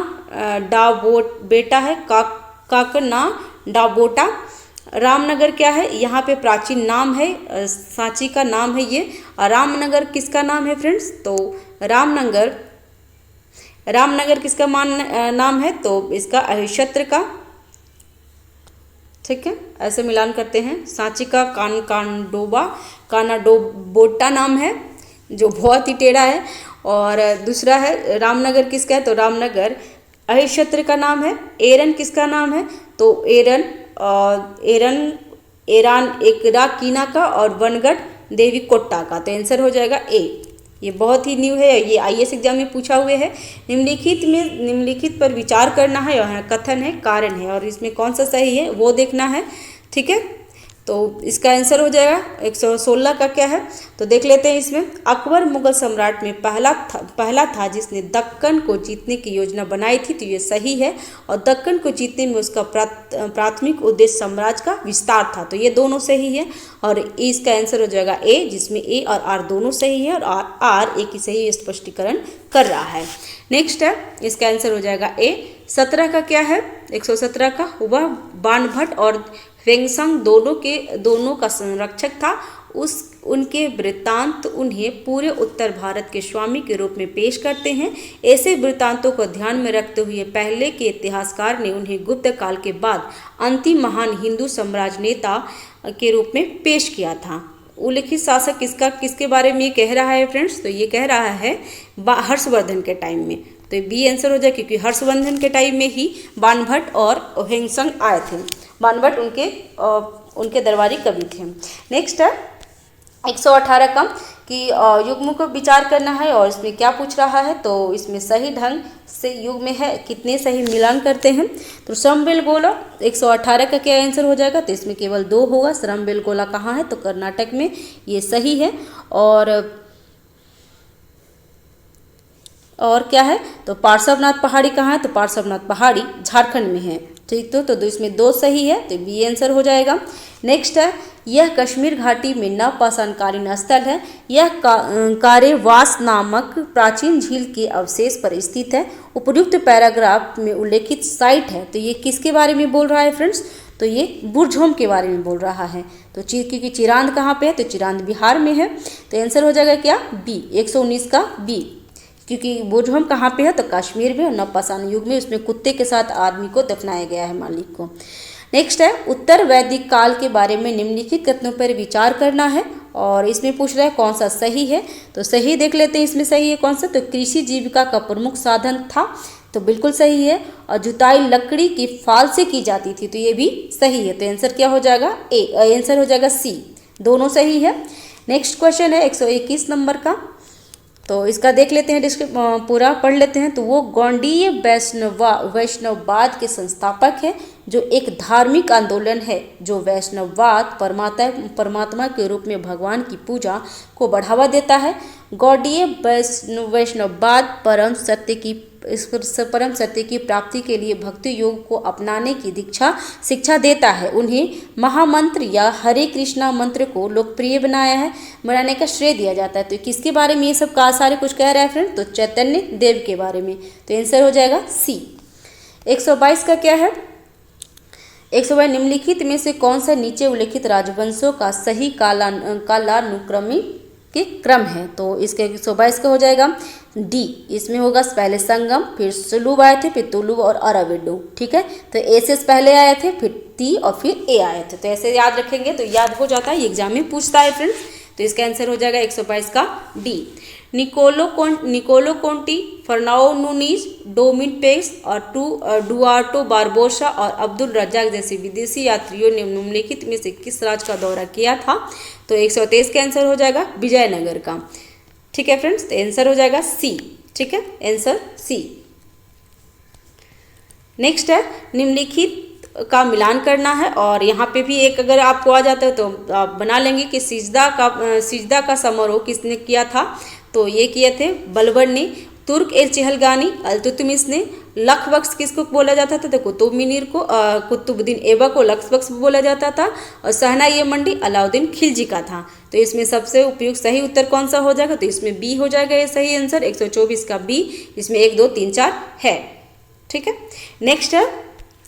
बेटा है, काकना डाबोटा। रामनगर क्या है, यहाँ पे प्राचीन नाम है, सांची का नाम है ये। और रामनगर किसका नाम है फ्रेंड्स, तो रामनगर किसका नाम है, तो इसका अहिक्षत्र का। ठीक है, ऐसे मिलान करते हैं। सांची का कानाडोबोटा नाम है, जो बहुत ही टेढ़ा है। और दूसरा है रामनगर किसका है, तो रामनगर अहिक्षत्र का नाम है। एरन किसका नाम है, तो एरान एकरा कीना का, और वनगढ़ देवी कोट्टा का, तो आंसर हो जाएगा ए। ये बहुत ही न्यू है, ये आईएएस एग्जाम में पूछा हुए है। निम्नलिखित पर विचार करना है, और कथन है, कारण है, और इसमें कौन सा सही है वो देखना है। ठीक है, तो इसका आंसर हो जाएगा 116 का क्या है, तो देख लेते हैं इसमें। अकबर मुगल सम्राट में पहला था जिसने दक्कन को जीतने की योजना बनाई थी, तो ये सही है। और दक्कन को जीतने में उसका प्राथमिक उद्देश्य साम्राज्य का विस्तार था, तो ये दोनों सही है। और इसका आंसर हो जाएगा ए, जिसमें ए और आर दोनों सही है, और आर एक ही सही स्पष्टीकरण कर रहा है। नेक्स्ट है, इसका आंसर हो जाएगा ए। 17 का क्या है, 117 का, वह बाणभट्ट और वेंगसंग दोनों का संरक्षक था। उनके वृत्तांत उन्हें पूरे उत्तर भारत के स्वामी के रूप में पेश करते हैं। ऐसे वृत्तांतों को ध्यान में रखते हुए पहले के इतिहासकार ने उन्हें गुप्त काल के बाद अंतिम महान हिंदू साम्राज्य नेता के रूप में पेश किया था। उल्लेखित शासक किसके बारे में ये कह रहा है फ्रेंड्स, तो ये कह रहा है हर्षवर्धन के टाइम में, तो बी आंसर हो जाए, क्योंकि हर्षवर्धन के टाइम में ही बाणभट्ट और वेंगसंग आए थे। बाणभट्ट उनके दरबारी कवि थे। नेक्स्ट है 118 का कि युग्म को विचार करना है, और इसमें क्या पूछ रहा है, तो इसमें सही ढंग से युग्म है कितने सही मिलान करते हैं। तो श्रमबेलगोला 118 का क्या आंसर हो जाएगा, तो इसमें केवल 2 होगा। श्रमबेलगोला कहाँ है, तो कर्नाटक में, ये सही है। और क्या है, तो पार्श्वनाथ पहाड़ी कहाँ है, तो पार्श्वनाथ पहाड़ी झारखंड में है। ठीक, तो इसमें 2 सही है, तो बी आंसर हो जाएगा। नेक्स्ट है, यह कश्मीर घाटी में नवपाषाणकालीन स्थल है। यह कारेवास नामक प्राचीन झील के अवशेष पर स्थित है। उपयुक्त पैराग्राफ में उल्लेखित साइट है, तो ये किसके बारे में बोल रहा है फ्रेंड्स, तो ये बुरझोम के बारे में बोल रहा है। तो क्योंकि चिरांद कहाँ पे है, तो चिरांद बिहार में है, तो आंसर हो जाएगा क्या, बी, 119 का बी। क्योंकि बुरझोम कहाँ पे है, तो कश्मीर में, और नवपाषाण युग में उसमें कुत्ते के साथ आदमी को दफनाया गया है, मालिक को। नेक्स्ट है, उत्तर वैदिक काल के बारे में निम्नलिखित कथनों पर विचार करना है, और इसमें पूछ रहा है कौन सा सही है, तो सही देख लेते हैं इसमें सही है कौन सा, तो कृषि जीविका का प्रमुख साधन था। तो बिल्कुल सही है। और जुताई लकड़ी की फाल से की जाती थी, तो ये भी सही है। तो आंसर क्या हो जाएगा? ए। आंसर हो जाएगा सी, दोनों सही है। नेक्स्ट क्वेश्चन है 121 नंबर का, तो इसका देख लेते हैं, पूरा पढ़ लेते हैं। तो वो गौड़ीय वैष्णववाद के संस्थापक है, जो एक धार्मिक आंदोलन है जो वैष्णववाद परमात्मा के रूप में भगवान की पूजा को बढ़ावा देता है। गौड़ीय वैष्णववाद परम सत्य की प्राप्ति के लिए भक्ति योग को अपनाने की शिक्षा देता है। उन्हें महामंत्र या हरे कृष्णा मंत्र को लोकप्रिय बनाने का श्रेय दिया जाता है। तो किसके बारे में ये सब सारे कुछ कह रहा है फ्रेंड? तो चैतन्य देव के बारे में। तो आंसर हो जाएगा सी। 122 का क्या है? 122 निम्नलिखित में से कौन सा नीचे उल्लेखित राजवंशों का सही कालानुक्रमिक के क्रम है? तो इसके 122 का हो जाएगा डी। इसमें होगा पहले संगम, फिर सुलुभ आए थे, फिर तुलुभ और अराविडु। ठीक है, तो ए से पहले आए थे, फिर ती और फिर ए आए थे। तो ऐसे याद रखेंगे तो याद हो जाता है, एग्जाम में पूछता है फ्रेंड्स। तो इसका आंसर हो जाएगा 122 का D. Niccolo Conti, Fernao Nuniz, Domingo Paes और डुआर्टो बारबोसा और अब्दुल रज्जाक जैसे विदेशी यात्रियों ने निम्नलिखित में से किस राज्य का दौरा किया था? तो 123 का आंसर हो जाएगा विजयनगर का। ठीक है फ्रेंड्स, तो आंसर हो जाएगा सी। ठीक है, आंसर सी। नेक्स्ट है निम्नलिखित का मिलान करना है, और यहाँ पे भी एक अगर आपको आ जाता है तो आप बना लेंगे कि सिजदा का समारोह किसने किया था? तो ये किए थे बलबन ने। तुर्क ए चहलगानी अल्तुतमिश ने। लखबख्श किसको बोला जाता था? तो कुतुब मिनीर को, कुतुबुद्दीन ऐबक को लखबख्श बोला जाता था। और सहना ये मंडी अलाउद्दीन खिलजी का था। तो इसमें सबसे उपयुक्त सही उत्तर कौन सा हो जाएगा? तो इसमें बी हो जाएगा ये सही आंसर, 124 का बी। इसमें 1 2 3 4 है। ठीक है, नेक्स्ट है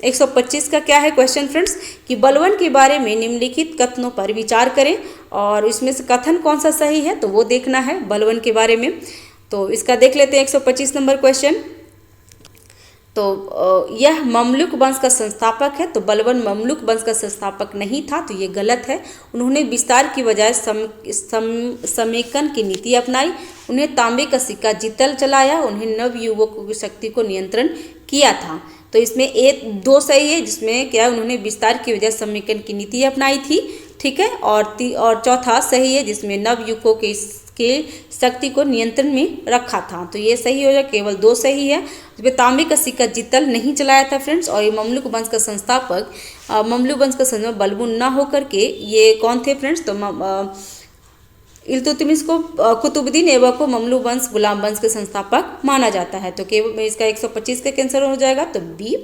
125 का क्या है क्वेश्चन फ्रेंड्स, कि बलबन के बारे में निम्नलिखित कथनों पर विचार करें, और इसमें से कथन कौन सा सही है तो वो देखना है बलबन के बारे में। तो इसका देख लेते हैं 125 नंबर क्वेश्चन। तो यह ममलुक वंश का संस्थापक है। तो बलबन ममलुक वंश का संस्थापक नहीं था, तो ये गलत है। उन्होंने विस्तार की बजाय समेकन की नीति अपनाई। उन्हें तांबे का सिक्का जीतल चलाया। उन्हें नवयुवकों की शक्ति को नियंत्रण किया था। तो इसमें एक 2 सही है, जिसमें क्या उन्होंने विस्तार की वजह समेकन की नीति अपनाई थी। ठीक है, और चौथा सही है, जिसमें नवयुवकों के शक्ति को नियंत्रण में रखा था। तो ये सही हो जाए, केवल 2 सही है। जिसमें तांबे का सिक्का जीतल नहीं चलाया था फ्रेंड्स। और ये ममलुक वंश का संस्थापक बलबन ना होकर के ये कौन थे फ्रेंड्स? तो इल्तुतमिश को, कुतुबुद्दीन ऐबक को ममलुक वंश गुलाम वंश के संस्थापक माना जाता है। तो केवल इसका 125 का कैंसर हो जाएगा, तो बी।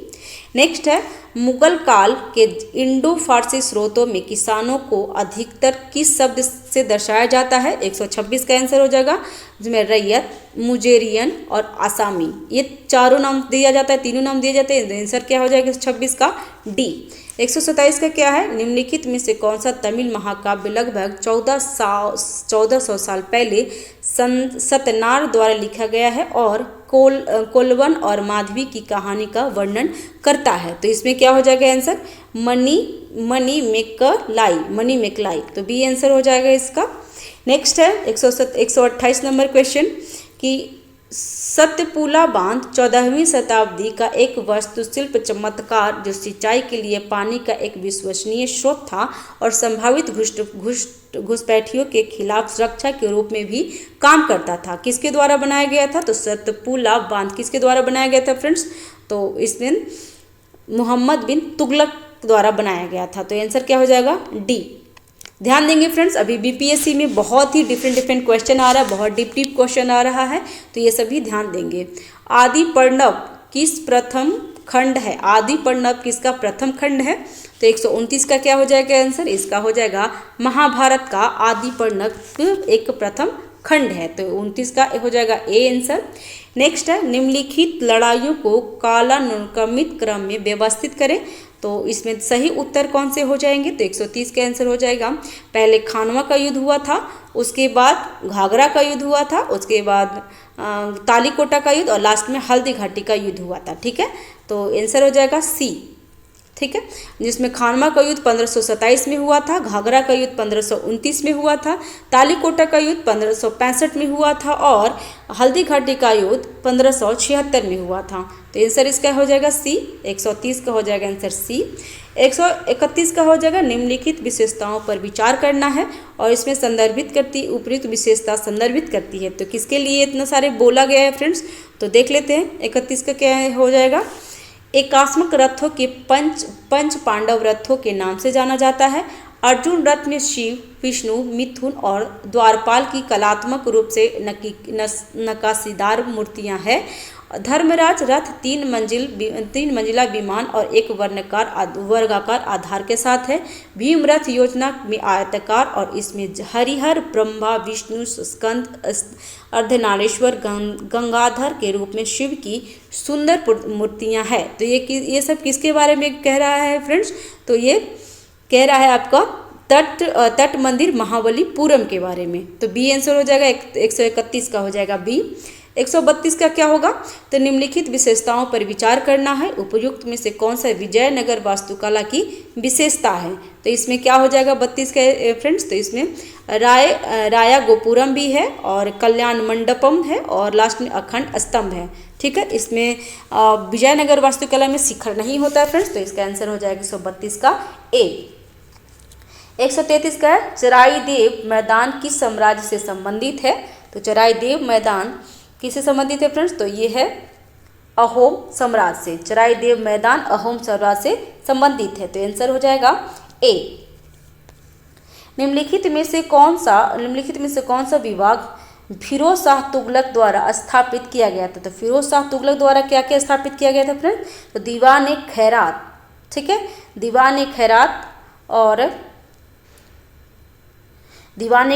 नेक्स्ट है मुगल काल के इंडो फारसी स्रोतों में किसानों को अधिकतर किस शब्द से दर्शाया जाता है? 126 का आंसर हो जाएगा, जिसमें रैयत, मुजेरियन और आसामी, ये चारों नाम दिया जाता है, तीनों नाम दिए जाते हैं। आंसर क्या हो जाएगा 126 का डी। 127 का क्या है? निम्नलिखित में से कौन सा तमिल महाकाव्य लगभग 1400 साल पहले सतनार द्वारा लिखा गया है और कोलवन और माधवी की कहानी का वर्णन करता है? तो इसमें क्या हो जाएगा आंसर? मनी मेकलाई। तो बी आंसर हो जाएगा इसका। नेक्स्ट है 128 नंबर क्वेश्चन, कि सतपुला बांध 14वीं शताब्दी का एक वास्तुशिल्प चमत्कार जो सिंचाई के लिए पानी का एक विश्वसनीय स्रोत था और संभावित घुसपैठियों के खिलाफ सुरक्षा के रूप में भी काम करता था, किसके द्वारा बनाया गया था? तो सतपुला बांध किसके द्वारा बनाया गया था फ्रेंड्स? तो इसमें मोहम्मद बिन तुगलक द्वारा बनाया गया था। तो आंसर क्या हो जाएगा? डी। ध्यान देंगे फ्रेंड्स, अभी बीपीएससी में बहुत ही डिफरेंट क्वेश्चन आ रहा है, बहुत डीप क्वेश्चन आ रहा है, तो ये सभी ध्यान देंगे। आदि पर्णव किस प्रथम खंड है? आदि पर्णव किसका प्रथम खंड है? तो 129 का क्या हो जाएगा आंसर? इसका हो जाएगा महाभारत का आदि पर्णव एक प्रथम खंड है। तो 29 का हो जाएगा ए आंसर। नेक्स्ट है निम्नलिखित लड़ाइयों को कालानुक्रमित क्रम में व्यवस्थित करें। तो इसमें सही उत्तर कौन से हो जाएंगे? तो 130 का आंसर हो जाएगा, पहले खानवा का युद्ध हुआ था, उसके बाद घाघरा का युद्ध हुआ था, उसके बाद तालीकोटा का युद्ध और लास्ट में हल्दी घाटी का युद्ध हुआ था। ठीक है, तो आंसर हो जाएगा सी। ठीक है, जिसमें खानवा का युद्ध 1527 में हुआ था, घाघरा का युद्ध 1529 में हुआ था, तालीकोटा का युद्ध 1565 में हुआ था और हल्दी घाटी का युद्ध 1576 में हुआ था। तो आंसर इसका हो जाएगा सी। 130 का हो जाएगा आंसर सी। 131 का हो जाएगा निम्नलिखित विशेषताओं पर विचार करना है और इसमें संदर्भित करती उपयुक्त विशेषता संदर्भित करती है। तो किसके लिए इतना सारे बोला गया है फ्रेंड्स, तो देख लेते हैं। 31 का क्या हो जाएगा, एकात्मक रथों के पंच पांडव रथों के नाम से जाना जाता है। अर्जुन रथ में शिव, विष्णु, मिथुन और द्वारपाल की कलात्मक रूप से नक्काशीदार मूर्तियां हैं। धर्मराज रथ 3 मंजिला विमान और एक वर्गाकार आधार के साथ है। भीम रथ योजना में आयताकार और इसमें हरिहर, ब्रह्मा, विष्णु, स्कंद, अर्धनारीश्वर, गंगाधर के रूप में शिव की सुंदर मूर्तियां हैं। तो ये सब किसके बारे में कह रहा है फ्रेंड्स, तो ये कह रहा है आपका तट मंदिर महाबलीपुरम के बारे में। तो बी आंसर हो जाएगा। 131 का हो जाएगा बी। 132 का क्या होगा, तो निम्नलिखित विशेषताओं पर विचार करना है। उपयुक्त में से कौन सा विजयनगर वास्तुकला की विशेषता है। तो इसमें क्या हो जाएगा 32 का फ्रेंड्स, तो इसमें राया गोपुरम भी है और कल्याण मंडपम है और लास्ट में अखंड स्तंभ है। ठीक है, इसमें विजयनगर वास्तुकला में शिखर नहीं होता है फ्रेंड्स, तो इसका आंसर हो जाएगा 132 का ए। 133 का है चराईदेव मैदान किस साम्राज्य से संबंधित है। तो चराईदेव मैदान किससे संबंधित है फ्रेंड्स, तो ये है अहोम साम्राज्य से। चराईदेव मैदान अहोम साम्राज्य से संबंधित है, तो आंसर हो जाएगा ए। निम्नलिखित में से कौन सा विभाग फिरोज शाह तुगलक द्वारा स्थापित किया गया था। तो फिरोज शाह तुगलक द्वारा क्या क्या स्थापित किया गया था फ्रेंड्स, तो दीवान खैरात, ठीक है, दीवान खैरात और दीवान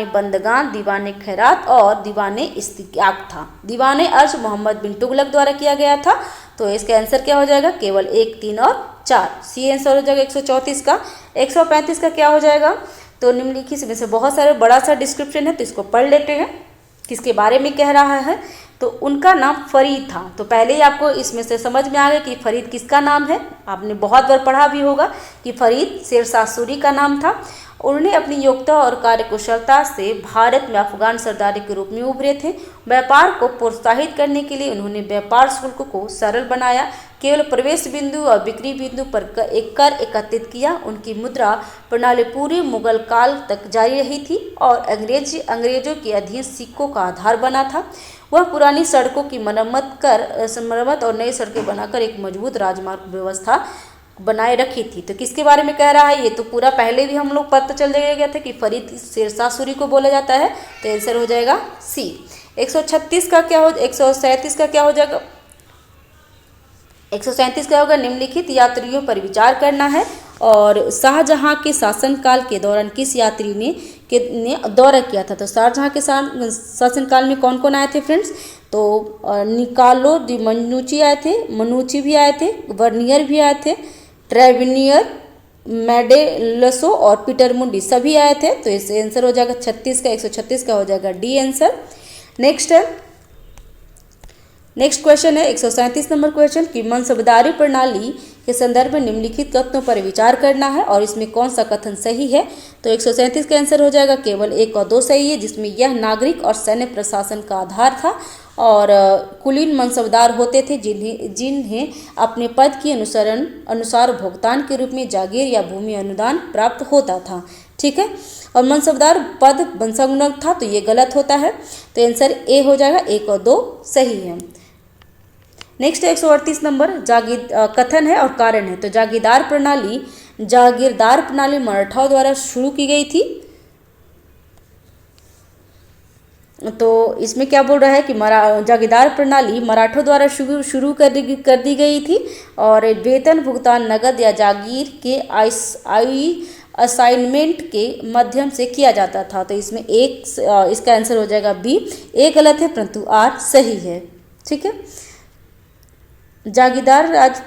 बंदगान, दीवान खैरात और दीवान इस्तियाक था। दीवान अर्श मोहम्मद बिन तुगलक द्वारा किया गया था। तो इसका आंसर क्या हो जाएगा, केवल 1, 3 और 4, सी आंसर हो जाएगा 134 का। 135 का क्या हो जाएगा, तो निम्नलिखित में से बहुत सारे बड़ा सा डिस्क्रिप्शन है, तो इसको पढ़ लेते हैं किसके बारे में कह रहा है। तो उनका नाम फरीद था। तो पहले ही आपको इसमें से समझ में आ गया कि फरीद किसका नाम है, आपने बहुत बार पढ़ा भी होगा कि फरीद शेरशाह सूरी का नाम था। उन्होंने अपनी योग्यता और कार्यकुशलता से भारत में अफगान सरदारी के रूप में उभरे थे। व्यापार को प्रोत्साहित करने के लिए उन्होंने व्यापार शुल्क को सरल बनाया, केवल प्रवेश बिंदु और बिक्री बिंदु पर एक कर एकत्रित किया। उनकी मुद्रा प्रणाली पूरे मुगल काल तक जारी रही थी और अंग्रेजों के अधीन सिक्कों का आधार बना था। वह पुरानी सड़कों की मरम्मत और नई सड़कें बनाकर एक मजबूत राजमार्ग व्यवस्था बनाए रखी थी। तो किसके बारे में कह रहा है, ये तो पूरा पहले भी हम लोग पता चल गया था कि फरीद शेरशाह सूरी को बोला जाता है। तो आंसर हो जाएगा सी। 136 का क्या हो 137 का क्या हो जाएगा, 137 क्या होगा, निम्नलिखित यात्रियों पर विचार करना है और शाहजहां के शासनकाल के दौरान किस यात्री ने दौरा किया था। तो शाहजहां के शासनकाल में कौन कौन आए थे फ्रेंड्स, तो निकालो दी मनुची आए थे, मनुची भी आए थे, वर्नियर भी आए थे, ट्रेविनियर, मेडेलसो और पीटर मुंडी सभी आए थे। तो इससे आंसर हो जाएगा 36 का। 136 का हो जाएगा डी आंसर। नेक्स्ट क्वेश्चन है 137 नंबर क्वेश्चन कि मनसबदारी प्रणाली के संदर्भ में निम्नलिखित कथनों पर विचार करना है और इसमें कौन सा कथन सही है। तो 137 का आंसर हो जाएगा केवल 1 और 2 सही है, जिसमें यह नागरिक और सैन्य प्रशासन का आधार था और कुलीन मनसबदार होते थे जिन्हें अपने पद के अनुसार भुगतान के रूप में जागीर या भूमि अनुदान प्राप्त होता था। ठीक है, और मनसबदार पद वंशानुगत था, तो ये गलत होता है। तो आंसर ए हो जाएगा, 1 और 2 सही है। नेक्स्ट 138 नंबर कथन है और कारण है। तो जागीरदार प्रणाली मराठाओं द्वारा शुरू की गई थी। तो इसमें क्या बोल रहा है कि जागीरदार प्रणाली मराठों द्वारा शुरू कर दी गई थी और वेतन भुगतान नगद या जागीर के असाइनमेंट के माध्यम से किया जाता था। तो इसमें इसका आंसर हो जाएगा बी। ए गलत है परंतु आर सही है। ठीक है, जागीरदार राज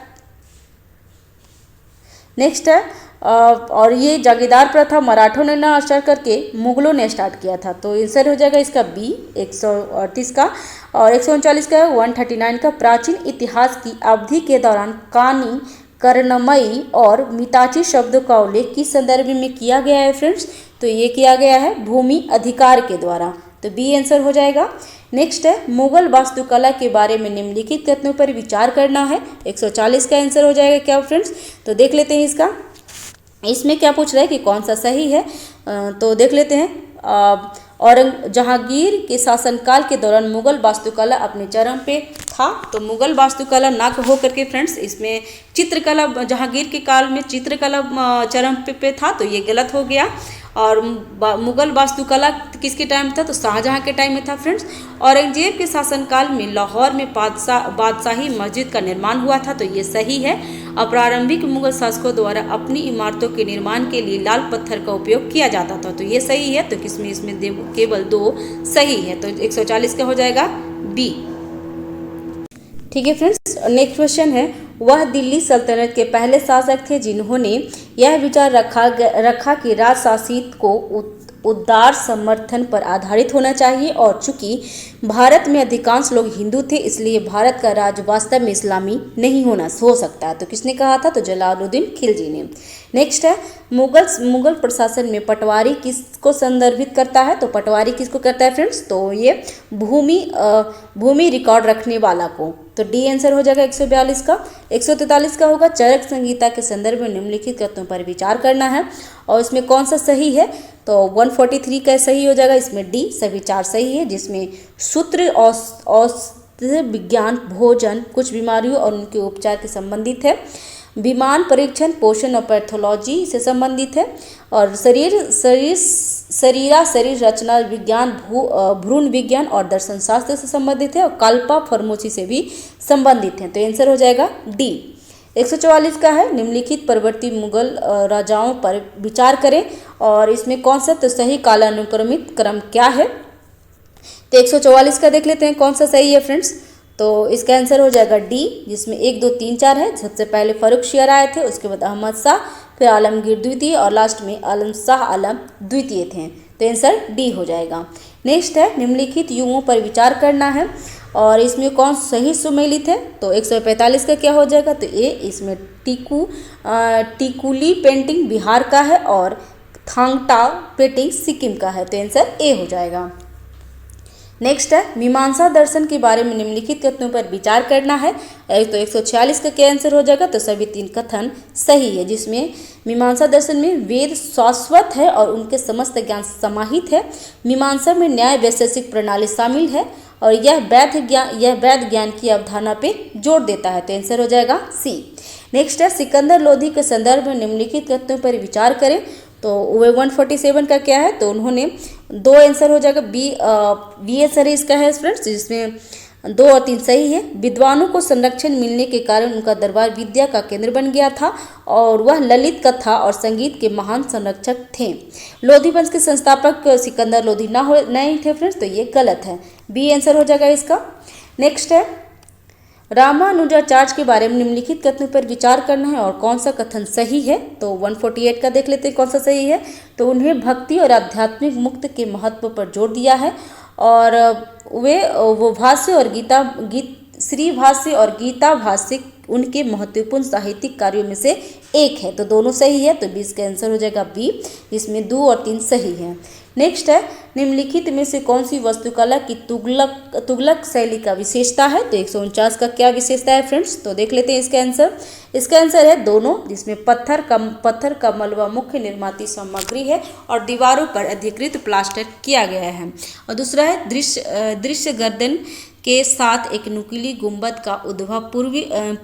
नेक्स्ट है और ये जागीरदार प्रथा मराठों ने ना स्टार्ट करके मुगलों ने स्टार्ट किया था। तो आंसर हो जाएगा इसका बी 138 का। और 139 का 139 का प्राचीन इतिहास की अवधि के दौरान कर्णमयी और मिताची शब्दों का उल्लेख किस संदर्भ में किया गया है फ्रेंड्स? तो ये किया गया है भूमि अधिकार के द्वारा, तो बी आंसर हो जाएगा। नेक्स्ट है मुगल वास्तुकला के बारे में निम्नलिखित कथनों पर विचार करना है। 140 का आंसर हो जाएगा क्या फ्रेंड्स? तो देख लेते हैं इसका, इसमें क्या पूछ रहा है कि कौन सा सही है। तो देख लेते हैं। जहांगीर के शासनकाल के दौरान मुगल वास्तुकला अपने चरम पे था। तो मुगल वास्तुकला ना हो करके फ्रेंड्स इसमें चित्रकला, जहांगीर के काल में चित्रकला चरम पे था, तो ये गलत हो गया। और मुगल वास्तुकला किसके टाइम था? तो शाहजहां के टाइम में था फ्रेंड्स। औरंगजेब के शासनकाल में लाहौर में बादशाही मस्जिद का निर्माण हुआ था, तो ये सही है। और प्रारंभिक मुगल शासकों द्वारा अपनी इमारतों के निर्माण के लिए लाल पत्थर का उपयोग किया जाता था, तो ये सही है। तो किसमें इसमें केवल 2 सही है, तो 140 का हो जाएगा बी। ठीक है फ्रेंड्स, नेक्स्ट क्वेश्चन है वह दिल्ली सल्तनत के पहले शासक थे जिन्होंने यह विचार रखा कि राजशासित को उदार समर्थन पर आधारित होना चाहिए, और चूंकि भारत में अधिकांश लोग हिंदू थे इसलिए भारत का राज वास्तव में इस्लामी नहीं हो सकता है। तो किसने कहा था? तो जलालुद्दीन खिलजी ने। नेक्स्ट है मुगल प्रशासन में पटवारी किसको संदर्भित करता है? तो पटवारी किसको करता है फ्रेंड्स? तो ये भूमि रिकॉर्ड रखने वाला को, तो डी आंसर हो जाएगा 142 का। 143 का होगा चरक संहिता के संदर्भ में निम्नलिखित कथनों पर विचार करना है, और इसमें कौन सा सही है? तो 143 का सही हो जाएगा, इसमें डी, सभी 4 सही है, जिसमें सूत्र औषधि विज्ञान, भोजन, कुछ बीमारियों और उनके उपचार के संबंधित है, विमान परीक्षण, पोषण और पैथोलॉजी से संबंधित है, और शरीर रचना विज्ञान, भ्रूण विज्ञान और दर्शन शास्त्र से संबंधित है, और कल्पा फार्मेसी से भी संबंधित है, तो आंसर हो जाएगा डी। 144 का है निम्नलिखित परवर्ती मुगल राजाओं पर विचार करें, और इसमें कौन सा तो सही कालानुक्रमित क्रम क्या है? तो 144 का देख लेते हैं कौन सा सही है फ्रेंड्स। तो इसका आंसर हो जाएगा डी, जिसमें 1, 2, 3, 4 है। सबसे पहले फर्रुख शियार आए थे, उसके बाद अहमद शाह, फिर आलमगीर द्वितीय और लास्ट में आलम शाह आलम द्वितीय थे, तो आंसर डी हो जाएगा। नेक्स्ट है निम्नलिखित युगों पर विचार करना है, और इसमें कौन सही सुमेलित है? तो 145 का क्या हो जाएगा? तो ए, इसमें टिकुली पेंटिंग बिहार का है और थांगटा पेंटिंग सिक्किम का है, तो आंसर ए हो जाएगा। नेक्स्ट है मीमांसा दर्शन के बारे में निम्नलिखित कथनों पर विचार करना है। तो 146 का क्या आंसर हो जाएगा? तो सभी 3 कथन सही है, जिसमें मीमांसा दर्शन में वेद शाश्वत है और उनके समस्त ज्ञान समाहित है। मीमांसा में न्याय वैशेषिक प्रणाली शामिल है, और यह वैध ज्ञान की अवधारणा पे जोर देता है, तो आंसर हो जाएगा सी। नेक्स्ट है सिकंदर लोधी के संदर्भ में निम्नलिखित कथनों पर विचार करें। तो 147 का क्या है? तो उन्होंने 2 आंसर हो जाएगा, बी आंसर इसका है फ्रेंड्स, जिसमें 2 और 3 सही है। विद्वानों को संरक्षण मिलने के कारण उनका दरबार विद्या का केंद्र बन गया था, और वह ललित कथा और संगीत के महान संरक्षक थे। लोधी वंश के संस्थापक सिकंदर लोधी नहीं थे फ्रेंड्स, तो ये गलत है, बी आंसर हो जाएगा इसका। नेक्स्ट है रामानुजाचार्य के बारे में निम्नलिखित कथनों पर विचार करना है, और कौन सा कथन सही है? तो 148 का देख लेते हैं कौन सा सही है। तो उन्हें भक्ति और आध्यात्मिक मुक्त के महत्व पर जोर दिया है, और वो भाष्य और श्री भाष्य और गीता भाष्य उनके महत्वपूर्ण साहित्यिक कार्यों में से एक है, तो दोनों सही है, तो 20 का आंसर हो जाएगा बी, जिसमें 2 और 3 सही है। नेक्स्ट है निम्नलिखित में से कौन सी वास्तुकला की तुगलक शैली का विशेषता है? तो 149 का क्या विशेषता है फ्रेंड्स? तो देख लेते हैं इसका आंसर। इसका आंसर है दोनों, जिसमें पत्थर का मलबा मुख्य निर्माती सामग्री है और दीवारों पर अधिकृत प्लास्टर किया गया है, और दूसरा है दृश्य गर्दन के साथ एक नुकीली गुंबद का उद्भव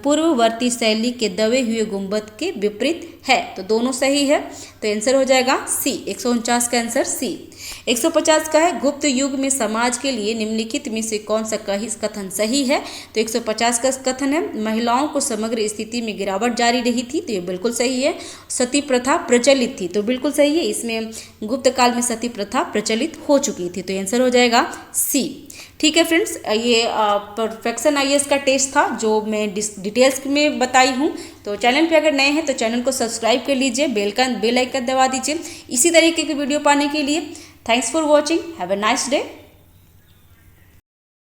पूर्ववर्ती शैली के दबे हुए गुंबद के विपरीत है, तो दोनों सही है, तो आंसर हो जाएगा सी। 149 का आंसर सी। 150 का है गुप्त युग में समाज के लिए निम्नलिखित में से कौन सा कथन सही है? तो 150 का कथन है महिलाओं को समग्र स्थिति में गिरावट जारी रही थी, तो ये बिल्कुल सही है। सती प्रथा प्रचलित थी, तो बिल्कुल सही है, इसमें गुप्त काल में सती प्रथा प्रचलित हो चुकी थी, तो आंसर हो जाएगा सी। ठीक है फ्रेंड्स, ये परफेक्शन आईएएस का टेस्ट था जो मैं डिटेल्स में बताई हूँ। तो चैनल पे अगर नए हैं तो चैनल को सब्सक्राइब कर लीजिए, बेल आइकन दबा दीजिए इसी तरीके की वीडियो पाने के लिए। Thanks for watching, have a nice day.